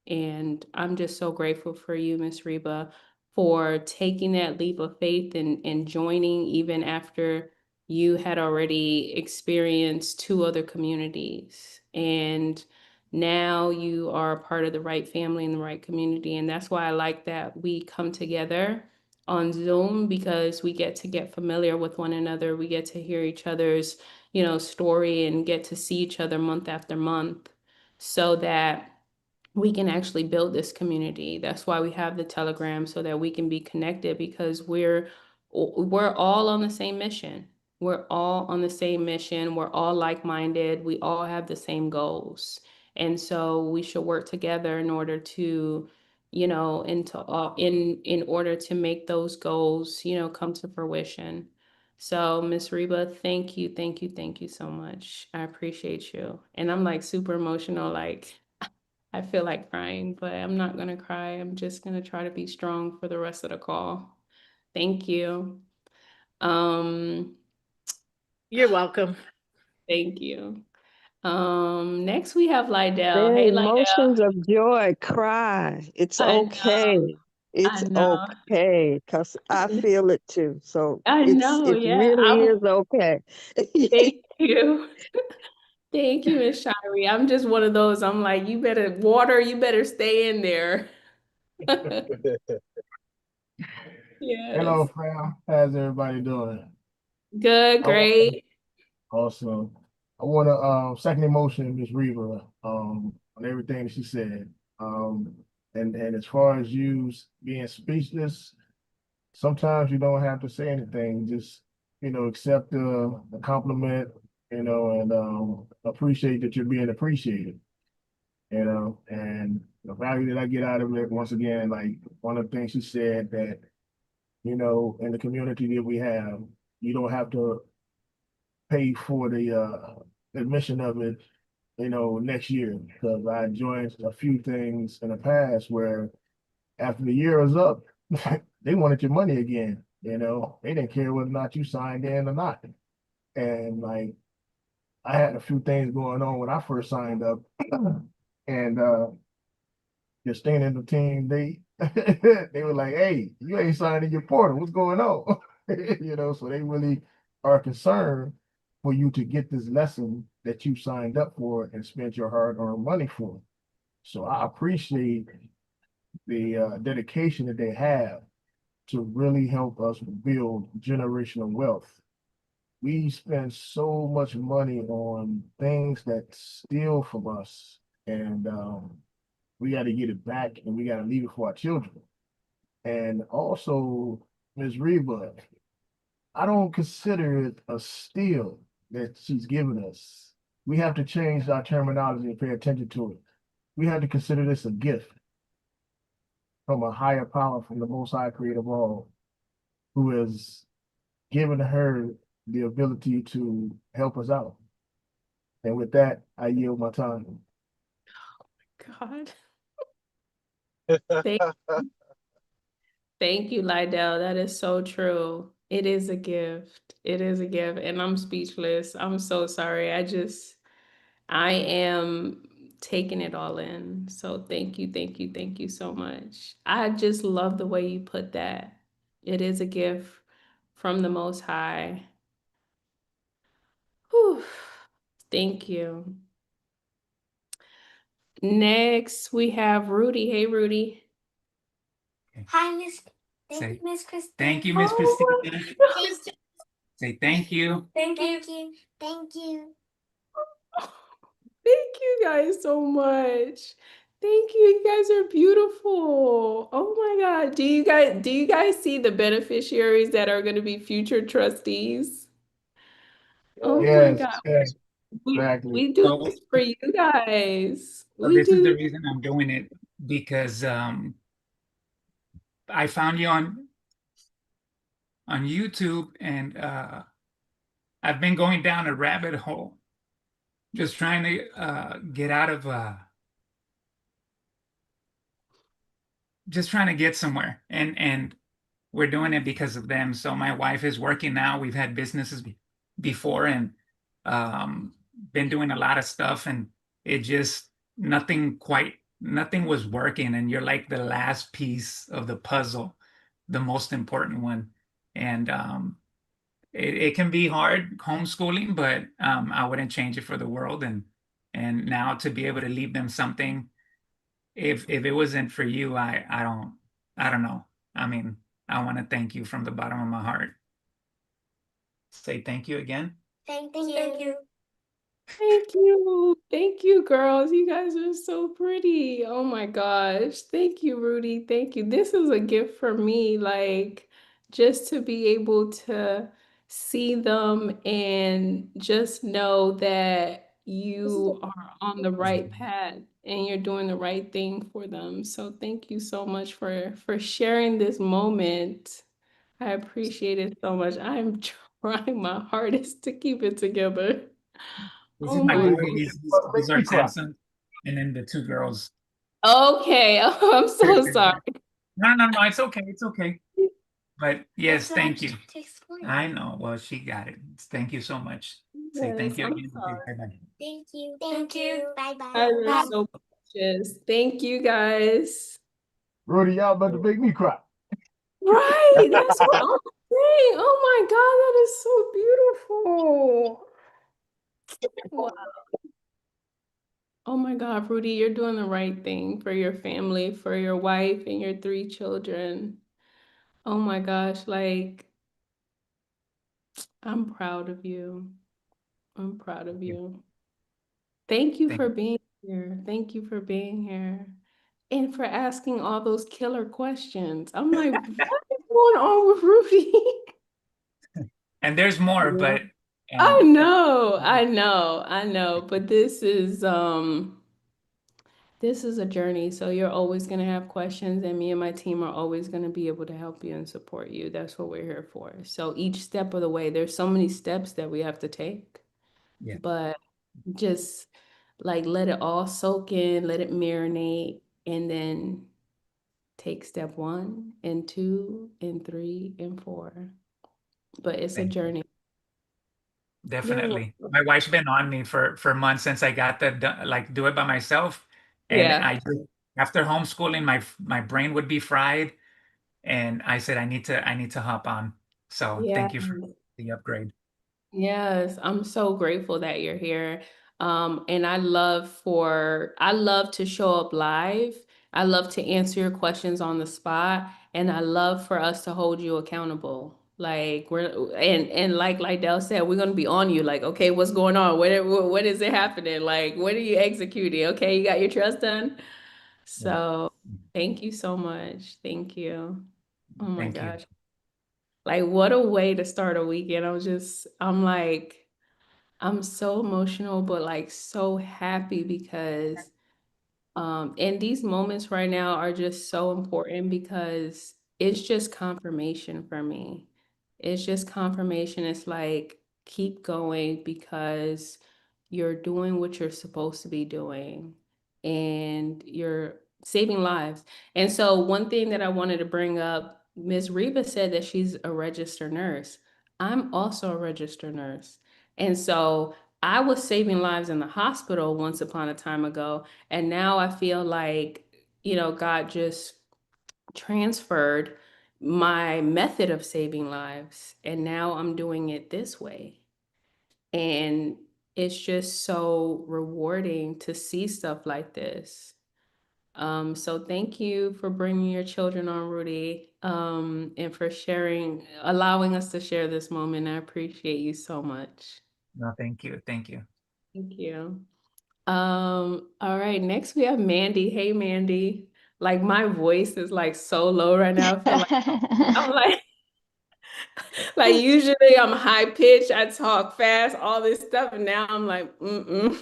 And I'm just so grateful for you, Miss Reba, for taking that leap of faith and joining even after you had already experienced 2 other communities. And now you are a part of the right family and the right community. And that's why I like that we come together on Zoom, because we get to get familiar with one another. We get to hear each other's, story, and get to see each other month after month, so that we can actually build this community. That's why we have the Telegram, so that we can be connected, because we're all on the same mission. We're all on the same mission. We're all like-minded. We all have the same goals. And so we should work together in order to, in order to make those goals, come to fruition. So, Miss Reba, thank you, thank you, thank you so much. I appreciate you. And I'm like super emotional, like I feel like crying, but I'm not gonna cry. I'm just gonna try to be strong for the rest of the call. Thank you. Um, You're welcome. Thank you. Next we have Lydell. There are Hey, Lydell. emotions of joy, cry. It's I know, okay. I It's know, okay, because I feel it too. So I know. it Yeah, really is okay. thank you. Thank you, Miss Shirey. I'm just one of those. I'm like, you better stay in there. Hello, Yes. fam. How's everybody doing? Good, I want great. awesome. I want to second emotion, Ms. Reva, on everything that she said. And as far as you being speechless, sometimes you don't have to say anything. Just, accept the compliment, and appreciate that you're being appreciated, and the value that I get out of it, once again, like one of the things she said that, in the community that we have, you don't have to pay for the admission of it, next year. Because I joined a few things in the past where after the year was up, they wanted your money again. They didn't care whether or not you signed in or not. And like I had a few things going on when I first signed up, and just staying in the team, they were like, "Hey, you ain't signing your portal. What's going on?" So they really are concerned for you to get this lesson that you signed up for and spent your hard-earned money for. So I appreciate the dedication that they have to really help us build generational wealth. We spend so much money on things that steal from us, and we got to get it back, and we got to leave it for our children. And also, Ms. Reba, I don't consider it a steal that she's given us. We have to change our terminology and pay attention to it. We have to consider this a gift from a higher power, from the Most High Creator of all, who has given her the ability to help us out. And with that, I yield my time. God. Thank, thank you, Lydell. That is so true. It is a gift. It is a gift. And I'm speechless. I'm so sorry. I am taking it all in. So thank you, thank you, thank you so much. I just love the way you put that. It is a gift from the Most High. Whew. Thank you. Next, we have Rudy. Hey, Rudy. Hi, Miss. Say, Thank you, Miss Christina. Thank you, Miss Christina. Say thank you. Thank you. Thank you. Thank you guys so much. Thank you. You guys are beautiful. Oh my God. Do you guys see the beneficiaries that are going to be future trustees? Oh my Yes, God. yes, We, exactly. we do So, this for you guys. so We this is do the this. reason I'm doing it, because I found you on YouTube, and I've been going down a rabbit hole, just trying to get out of just trying to get somewhere, and we're doing it because of them. So my wife is working now. We've had businesses before, and been doing a lot of stuff, and it just nothing was working. And you're like the last piece of the puzzle, the most important one. And it can be hard homeschooling, but I wouldn't change it for the world. And now to be able to leave them something, if it wasn't for you, I don't know. I mean, I want to thank you from the bottom of my heart. Say thank you again. Thank you. Thank you. Thank you. Thank you, girls. You guys are so pretty. Oh my gosh. Thank you, Rudy. Thank you. This is a gift for me, like just to be able to see them and just know that you are on the right path and you're doing the right thing for them. So thank you so much for sharing this moment. I appreciate it so much. I'm trying my hardest to keep it together. This is Oh my my. boy. He's our Samson, and then the two girls. Okay, I'm so sorry. No, it's okay. It's okay. But yes, thank you. I know. Well, she got it. Thank you so much. Say thank Yes, you I'm again. sorry. Bye-bye. Thank you. Thank you. Bye You bye. guys are so precious. Thank you guys. Rudy, y'all about to make me cry. Right, that's what I'm saying. Oh my God, that is so beautiful. Wow. Oh my God, Rudy, you're doing the right thing for your family, for your wife and your 3 children. Oh my gosh, like I'm proud of you. I'm proud of you. Thank you Thank for being here. Thank you for being here and for asking all those killer questions. I'm like, what? going on with Rudy? And there's more, but I know, I know, but this is a journey, so you're always going to have questions, and me and my team are always going to be able to help you and support you. That's what we're here for. So each step of the way, there's so many steps that we have to take, yeah, but just like let it all soak in, let it marinate, and then take step 1 and 2 and 3 and 4. But it's a thank you. journey. Definitely. My wife's been on me for months since I got that like do it by myself. And Yeah. after homeschooling, my brain would be fried. And I said, I need to hop on. So Yeah. thank you for the upgrade. Yes, I'm so grateful that you're here. And I love to show up live. I love to answer your questions on the spot, and I love for us to hold you accountable. Like and like Dell said, we're gonna be on you. Like, okay, what's going on? What is it happening? Like, what are you executing? Okay, you got your trust done. So thank you so much. Thank you. Oh my Thank you. gosh. Like, what a way to start a weekend. I'm so emotional, but like so happy because and these moments right now are just so important because it's just confirmation for me. It's just confirmation. It's like, keep going because you're doing what you're supposed to be doing and you're saving lives. And so, one thing that I wanted to bring up, Ms. Reba said that she's a registered nurse. I'm also a registered nurse. And so, I was saving lives in the hospital once upon a time ago. And now I feel like, God just transferred my method of saving lives. And now I'm doing it this way. And it's just so rewarding to see stuff like this. So thank you for bringing your children on, Rudy, and for allowing us to share this moment. I appreciate you so much. No, thank you. Thank you. Thank you. All right, next we have Mandy. Hey, Mandy. Like, my voice is like so low right now. I feel like I'm like usually I'm high pitched, I talk fast, all this stuff, and now I'm like, mm-mm.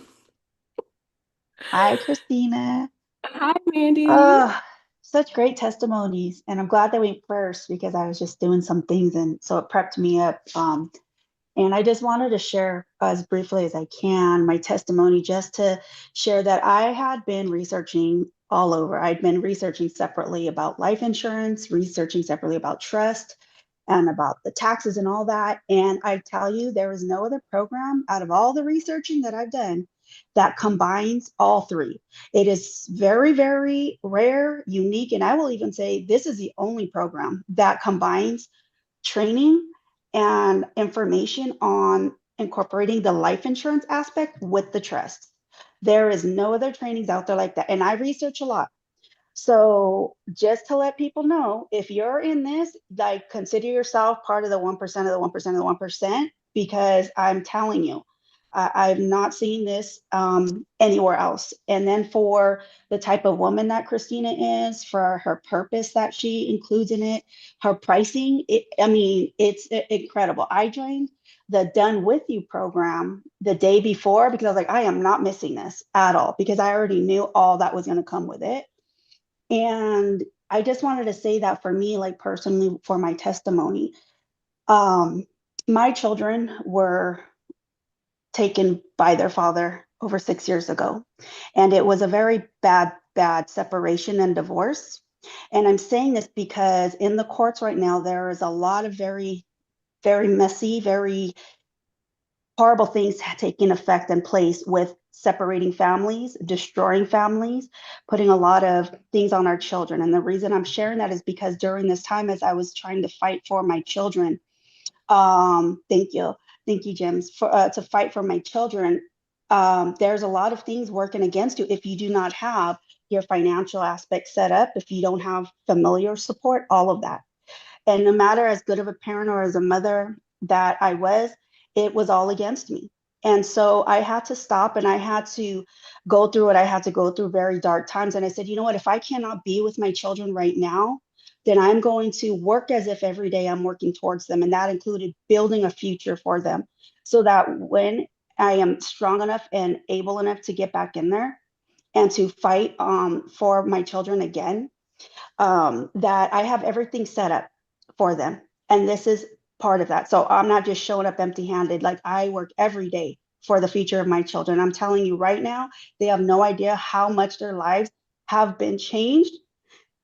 Hi, Christina. Hi, Mandy. Oh, such great testimonies. And I'm glad that we went first because I was just doing some things and so it prepped me up. And I just wanted to share as briefly as I can my testimony just to share that I had been researching all over. I'd been researching separately about life insurance, researching separately about trust and about the taxes and all that. And I tell you, there is no other program out of all the researching that I've done that combines all three. It is very, very rare, unique, and I will even say this is the only program that combines training and information on incorporating the life insurance aspect with the trust. There is no other trainings out there like that. And I research a lot. So just to let people know, if you're in this, like consider yourself part of the 1% of the 1% of the 1%, because I'm telling you, I've not seen this anywhere else. And then for the type of woman that Christina is, for her purpose that she includes in it, her pricing, it's incredible. I joined the Done With You program the day before because I was like, I am not missing this at all because I already knew all that was going to come with it. And I just wanted to say that for me, like personally, for my testimony, my children were taken by their father over 6 years ago. And it was a very bad, bad separation and divorce. And I'm saying this because in the courts right now, there is a lot of very, very messy, very horrible things taking effect and place with separating families, destroying families, putting a lot of things on our children. And the reason I'm sharing that is because during this time, as I was trying to fight for my children, thank you, James, for to fight for my children. There's a lot of things working against you if you do not have your financial aspect set up, if you don't have familiar support, all of that. And no matter as good of a parent or as a mother that I was, it was all against me. And so I had to stop and I had to go through what I had to go through, very dark times. And I said, you know what, if I cannot be with my children right now, then I'm going to work as if every day I'm working towards them. And that included building a future for them so that when I am strong enough and able enough to get back in there and to fight for my children again, that I have everything set up for them. And this is part of that. So I'm not just showing up empty handed. Like, I work every day for the future of my children. I'm telling you right now, they have no idea how much their lives have been changed.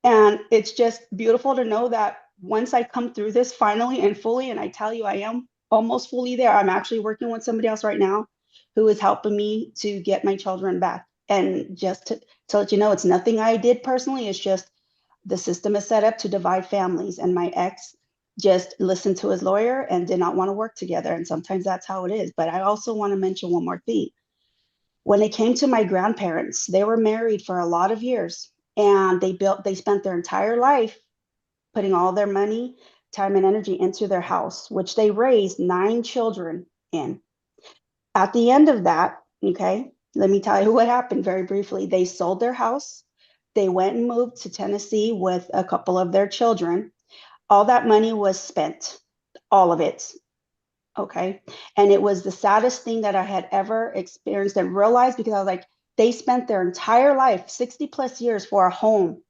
And it's just beautiful to know that once I come through this finally and fully, and I tell you, I am almost fully there. I'm actually working with somebody else right now who is helping me to get my children back. And just to let you know, it's nothing I did personally. It's just the system is set up to divide families. And my ex just listened to his lawyer and did not want to work together. And sometimes that's how it is. But I also want to mention one more thing. When it came to my grandparents, they were married for a lot of years, and they spent their entire life putting all their money, time, and energy into their house, which they raised 9 children in. At the end of that, okay, let me tell you what happened very briefly. They sold their house. They went and moved to Tennessee with a couple of their children. All that money was spent, all of it. Okay. And it was the saddest thing that I had ever experienced and realized, because I was like, they spent their entire life, 60 plus years, for a home,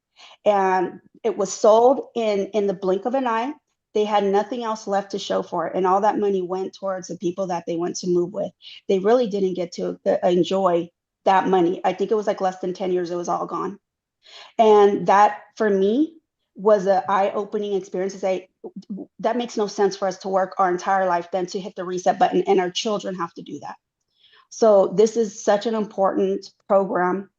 and it was sold in the blink of an eye. They had nothing else left to show for it. And all that money went towards the people that they went to move with. They really didn't get to enjoy that money. I think it was like less than 10 years, it was all gone. And that for me was an eye-opening experience to say, that makes no sense for us to work our entire life then to hit the reset button, and our children have to do that. So this is such an important program,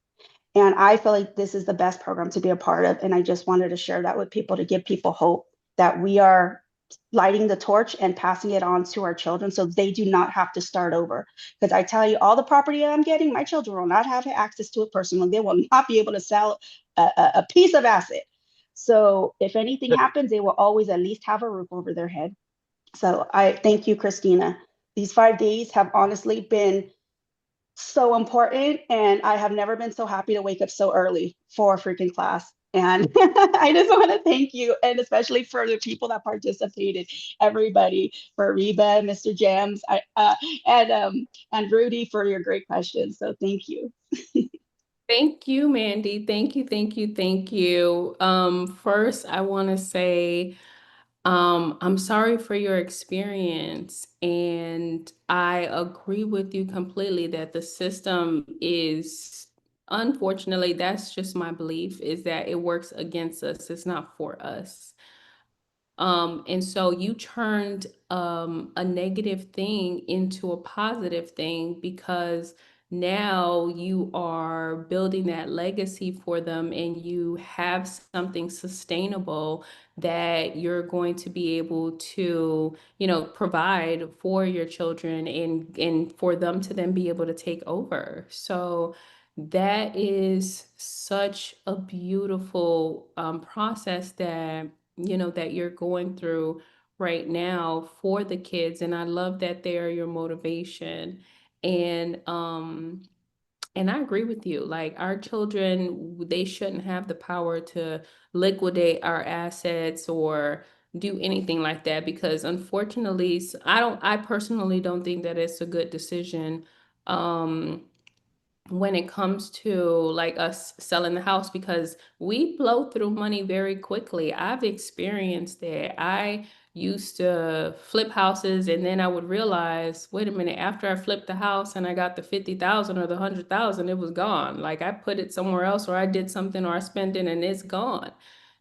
and I feel like this is the best program to be a part of. And I just wanted to share that with people, to give people hope that we are lighting the torch and passing it on to our children so they do not have to start over. Because I tell you, all the property I'm getting, my children will not have access to it personally. They will not be able to sell a piece of asset. So if anything happens, they will always at least have a roof over their head. So I thank you, Christina. These 5 days have honestly been so important, and I have never been so happy to wake up so early for a freaking class. And I just want to thank you, and especially for the people that participated, everybody, for Reba, Mr. Jams, and Rudy, for your great questions. So thank you. Thank you, Mandy. Thank you, thank you, thank you. First, I want to say, I'm sorry for your experience, and I agree with you completely that the system is, unfortunately, that's just my belief, is that it works against us. It's not for us. And so you turned a negative thing into a positive thing, because now you are building that legacy for them, and you have something sustainable that you're going to be able to, provide for your children, and for them to then be able to take over. So that is such a beautiful process that that you're going through right now for the kids. And I love that they are your motivation. And I agree with you. Like, our children, they shouldn't have the power to liquidate our assets or do anything like that, because unfortunately, I personally don't think that it's a good decision. When it comes to like us selling the house, because we blow through money very quickly. I've experienced that. I used to flip houses, and then I would realize, wait a minute, after I flipped the house and I got the 50,000 or the 100,000, it was gone. Like, I put it somewhere else, or I did something, or I spent it, and it's gone.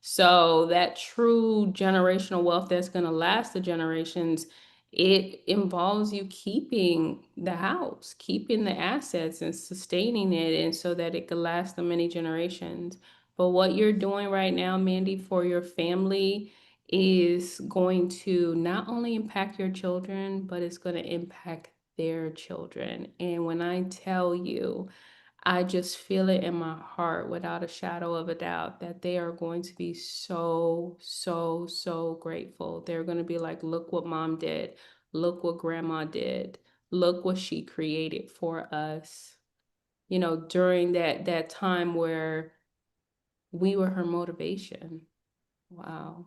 So that true generational wealth that's going to last the generations, it involves you keeping the house, keeping the assets, and sustaining it, and so that it could last the many generations. But what you're doing right now, Mandy, for your family is going to not only impact your children, but it's going to impact their children. And when I tell you, I just feel it in my heart without a shadow of a doubt that they are going to be so, so, so grateful. They're going to be like, look what mom did. Look what grandma did. Look what she created for us, during that time where we were her motivation. Wow.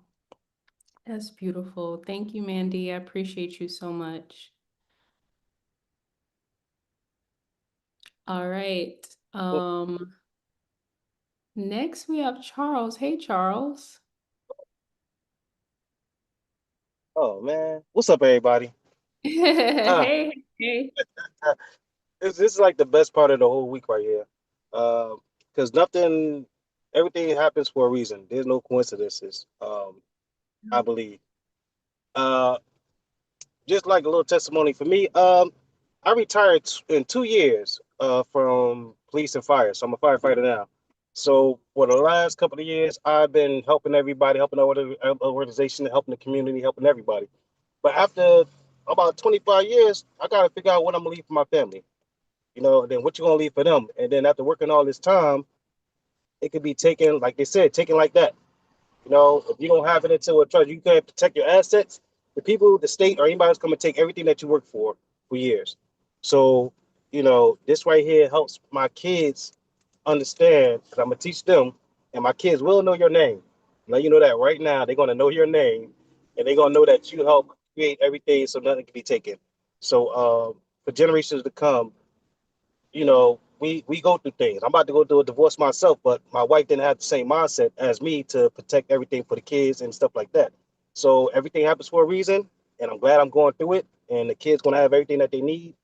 That's beautiful. Thank you, Mandy. I appreciate you so much. All right. Next we have Charles. Hey, Charles. Oh man, what's up, everybody? Ah, Hey, hey. this is like the best part of the whole week right here. Because everything happens for a reason. There's no coincidences. I believe. Uh, just like a little testimony for me. I retired in 2 years from police and fire, so I'm a firefighter now. So for the last couple of years, I've been helping everybody, helping the organization, helping the community, helping everybody. But after about 25 years, I got to figure out what I'm gonna leave for my family. Then what you gonna leave for them? And then after working all this time, it could be taken, like they said, taken like that. If you don't have it into a trust, you can't protect your assets. The people, the state, or anybody's coming to take everything that you work for years. So, this right here helps my kids understand, because I'm gonna teach them, and my kids will know your name. Now you know that right now they're gonna know your name, and they're gonna know that you help create everything, so nothing can be taken. So, for generations to come, we go through things. I'm about to go through a divorce myself, but my wife didn't have the same mindset as me to protect everything for the kids and stuff like that. So everything happens for a reason, and I'm glad I'm going through it. And the kids gonna have everything that they need.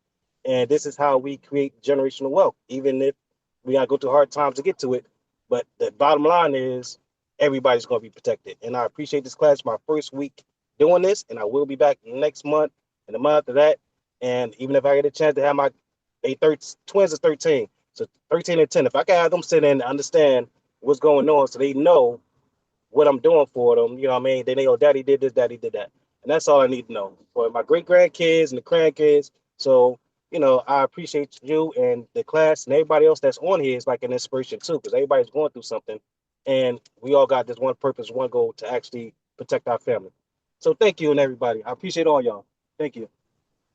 And this is how we create generational wealth, even if we gotta go through hard times to get to it. But the bottom line is everybody's gonna be protected. And I appreciate this class, my first week doing this, and I will be back next month and the month after that. And even if I get a chance to have my twins is 13. So 13 and 10. If I can have them sit in and understand what's going on so they know what I'm doing for them, you know what I mean? Then they go, Daddy did this, Daddy did that. And that's all I need to know for my great grandkids and the grandkids. So, I appreciate you and the class and everybody else that's on here is like an inspiration too, because everybody's going through something. And we all got this one purpose, one goal to actually protect our family. So thank you and everybody. I appreciate all y'all. Thank you.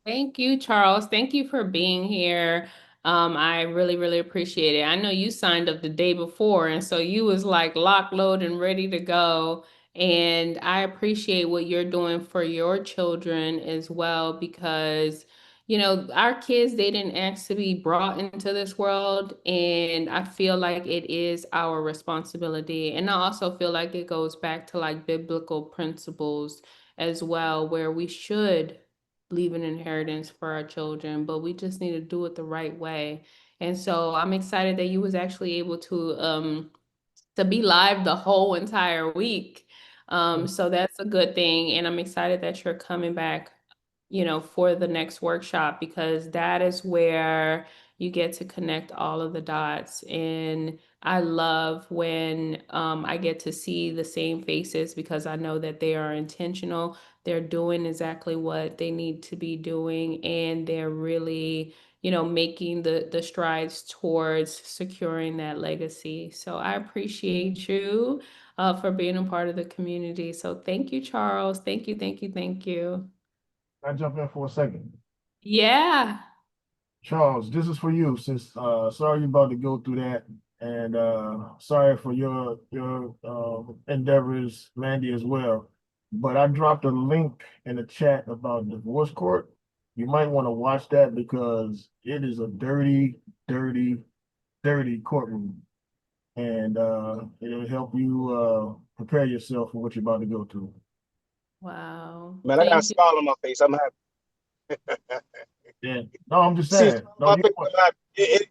Thank you, Charles. Thank you for being here. I really, really appreciate it. I know you signed up the day before, and so you was like locked, loaded, and ready to go. And I appreciate what you're doing for your children as well, because our kids, they didn't ask to be brought into this world, and I feel like it is our responsibility. And I also feel like it goes back to like biblical principles as well, where we should leave an inheritance for our children, but we just need to do it the right way. And so I'm excited that you was actually able to be live the whole entire week. So that's a good thing. And I'm excited that you're coming back, for the next workshop, because that is where you get to connect all of the dots. And I love when I get to see the same faces, because I know that they are intentional. They're doing exactly what they need to be doing, and they're really, making the strides towards securing that legacy. So I appreciate you for being a part of the community. So thank you, Charles. Thank you, thank you, thank you. Can I jump in for a second? Yeah. Charles, this is for you, since sorry you're about to go through that. And sorry for your endeavors, Mandy, as well. But I dropped a link in the chat about divorce court. You might want to watch that because it is a dirty, dirty, dirty courtroom. And it'll help you prepare yourself for what you're about to go through. Wow. Man, I got a Thank you. smile on my face. I'm happy. Yeah. No, I'm just See, saying. No, my you face, don't, I'm happy.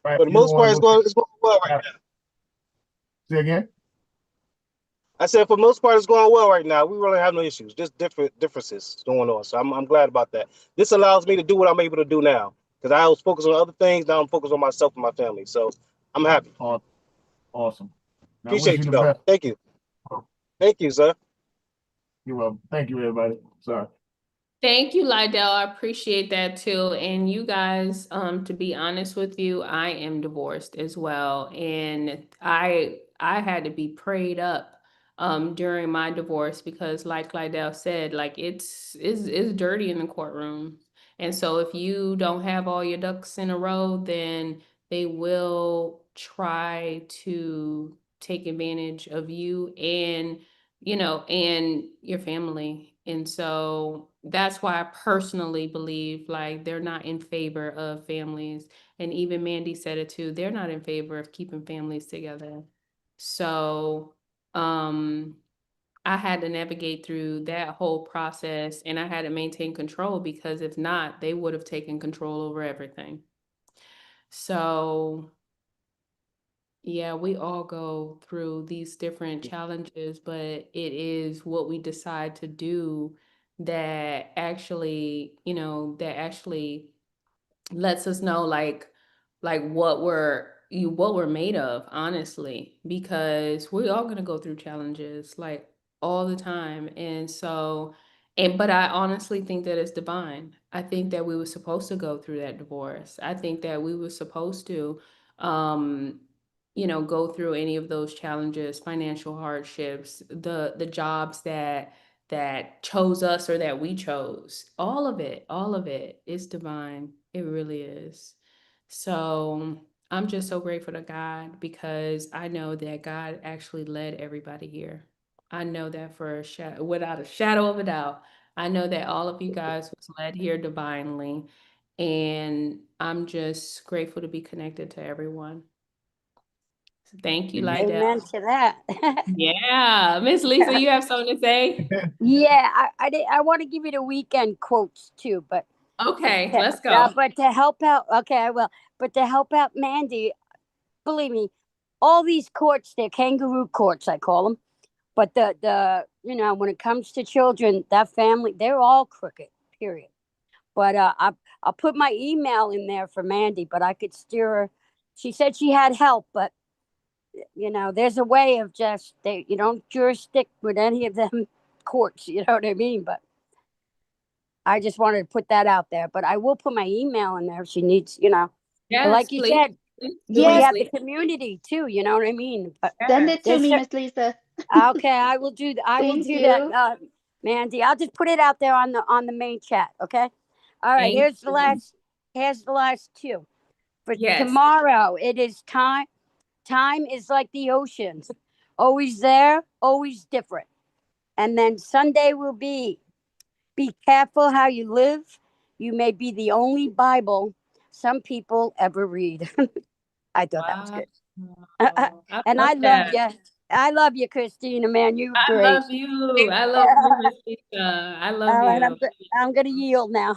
right, For the you don't most want part, to go it's going well right through. now. Say again? I said for the most part, it's going well right now. We really have no issues, just differences going on. So I'm glad about that. This allows me to do what I'm able to do now, because I was focused on other things. Now I'm focused on myself and my family. So I'm happy. Awesome. Now, I wish Appreciate you you the though. best. Thank you. Thank you, sir. You're welcome. Thank you, everybody. Sorry. Thank you, Lydell. I appreciate that too. And you guys, to be honest with you, I am divorced as well. And I had to be prayed up during my divorce, because like Lydell said, like it's dirty in the courtroom. And so if you don't have all your ducks in a row, then they will try to take advantage of you and, you know, and your family. And so that's why I personally believe like they're not in favor of families. And even Mandy said it too, they're not in favor of keeping families together. So, I had to navigate through that whole process and I had to maintain control because if not, they would have taken control over everything. So, yeah, we all go through these different challenges, but it is what we decide to do that actually, you know, that actually lets us know like what we're made of, honestly, because we're all gonna go through challenges like all the time. And so and but I honestly think that it's divine. I think that we were supposed to go through that divorce. I think that we were supposed to um you know, go through any of those challenges, financial hardships, the jobs that chose us or that we chose. All of it is divine. It really is. So I'm just so grateful to God because I know that God actually led everybody here. I know that for a without a shadow of a doubt. I know that all of you guys was led here divinely, and I'm just grateful to be connected to everyone. So thank you, Amen. Lydell. Amen to that. Yeah, Miss Lisa, you have something to say? Yeah, I want to give you the weekend quotes too, but Okay, let's yeah, go. but to help out, okay, I will. But to help out Mandy, believe me, all these courts, they're kangaroo courts, I call them. But the you know, when it comes to children, that family, they're all crooked. Period. But I'll put my email in there for Mandy, but I could steer her. She said she had help, but you know, there's a way of just they you don't jurisdict with any of them courts. You know what I mean? But I just wanted to put that out there. But I will put my email in there if she needs. You know, but Yes, like you please. said, Please do, we Miss Yes, have the Lisa. community too. You know what I mean? But send it to there's me, Miss Lisa. okay. I will do. I will Thank do that, you. Mandy. I'll just put it out there on the main chat. Okay. All right. Thank Here's the you. last. Here's the last two. For Yes. tomorrow, it is time. Time is like the ocean, always there, always different. And then Sunday will be careful how you live. You may be the only Bible some people ever read. I thought that was Wow. good. I And love I love that. you. I love you, Christina, man. You're I great. love you. I love you, Miss Lisa. I love All right, you. I'm gonna yield now.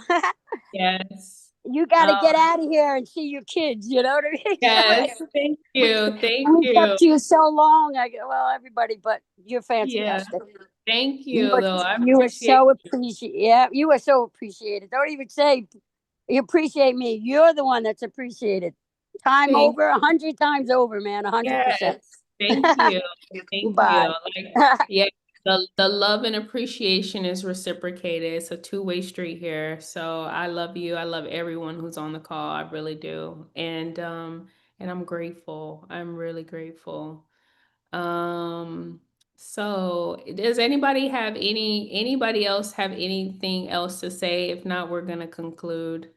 Yes. You got to Um, get out of here and see your kids. You know what I mean? yes. Thank you. Thank We you. kept you so long. I go, well, everybody, but you're Yeah. fantastic. Thank you, though. I You are appreciate so you. appreciated. Yeah, you are so appreciated. Don't even say you appreciate me. You're the one that's appreciated. Time Thank over, 100 times over, man. 100%. Yes. Thank you. Thank you. Bye. Like, yeah, the love and appreciation is reciprocated. It's a two-way street here. So I love you. I love everyone who's on the call. I really do. And I'm grateful. I'm really grateful. Um, so does anybody else have anything else to say? If not, we're gonna conclude.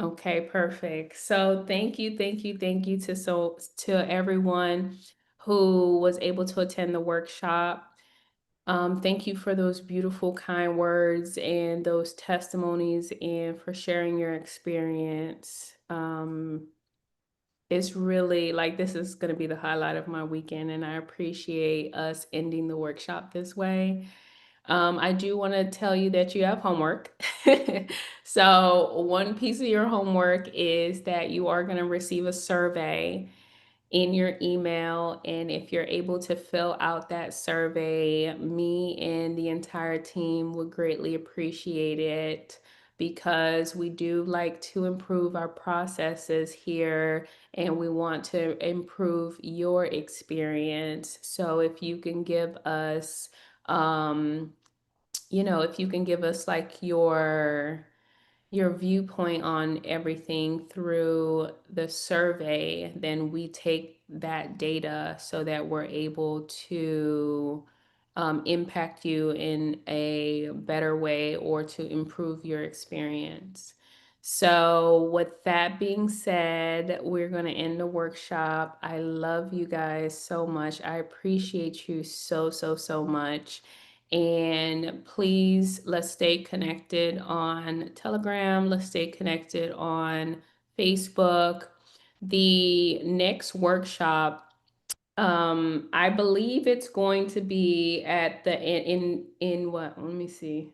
Okay, perfect. So thank you to everyone who was able to attend the workshop. Thank you for those beautiful, kind words and those testimonies and for sharing your experience. It's really like this is going to be the highlight of my weekend, and I appreciate us ending the workshop this way. I do want to tell you that you have homework. So, one piece of your homework is that you are going to receive a survey in your email. And if you're able to fill out that survey, me and the entire team would greatly appreciate it because we do like to improve our processes here and we want to improve your experience. So, if you can give us, um, if you can give us like your viewpoint on everything through the survey, then we take that data so that we're able to impact you in a better way or to improve your experience. So with that being said, we're going to end the workshop. I love you guys so much. I appreciate you so, so, so much. And please, let's stay connected on Telegram. Let's stay connected on Facebook. The next workshop, I believe it's going to be at the in what? Let me see.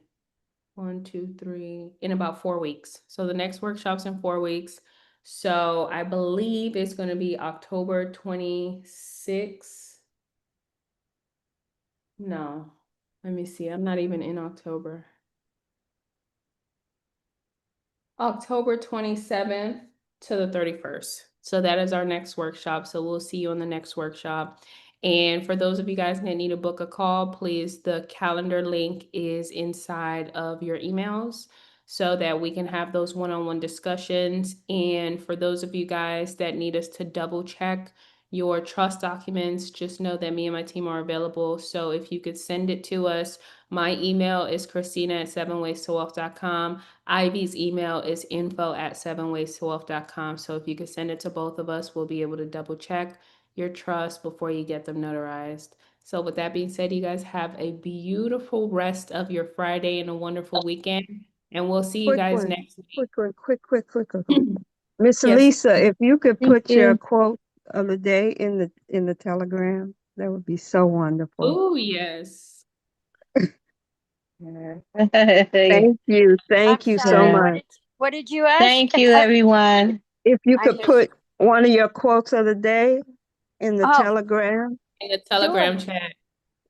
1, 2, 3, in about 4 weeks. So the next workshop's in 4 weeks. So I believe it's going to be October 26th. No, let me see. I'm not even in October. October 27th to the 31st. So that is our next workshop. So we'll see you on the next workshop. And for those of you guys that need to book a call, please, the calendar link is inside of your emails so that we can have those one-on-one discussions. And for those of you guys that need us to double check your trust documents, just know that me and my team are available. So if you could send it to us, my email is Christina@7waystowealth.com. Ivy's email is info@7waystowealth.com. So if you could send it to both of us, we'll be able to double check your trust before you get them notarized. So with that being said, you guys have a beautiful rest of your Friday and a wonderful weekend. And we'll see you Quick guys one, next week. quick. Miss Yes. Lisa, if you could Thank put your you. quote of the day in the Telegram, that would be so wonderful. Oh, yes. Thank you. Thank you so sorry, much. what did you ask? Thank you, everyone. If you I could missed put one of your quotes of the day in the Oh. Telegram, In the Telegram chat.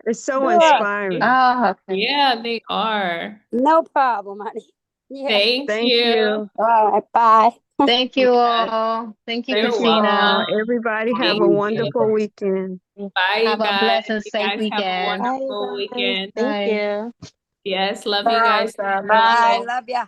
it's so Sure. inspiring. Oh, okay. Yeah, they are. No problem, honey. Yeah. Thank Thank you. you. All right, bye. Thank you all. Thank you, You're Thank you all. Christina. Everybody have Thank a you. wonderful weekend. Bye, you Have a guys. blessed and You safe guys have a weekend. Bye, you wonderful guys. weekend. Thank Bye. you. Yes, love you guys. Bye. Love ya.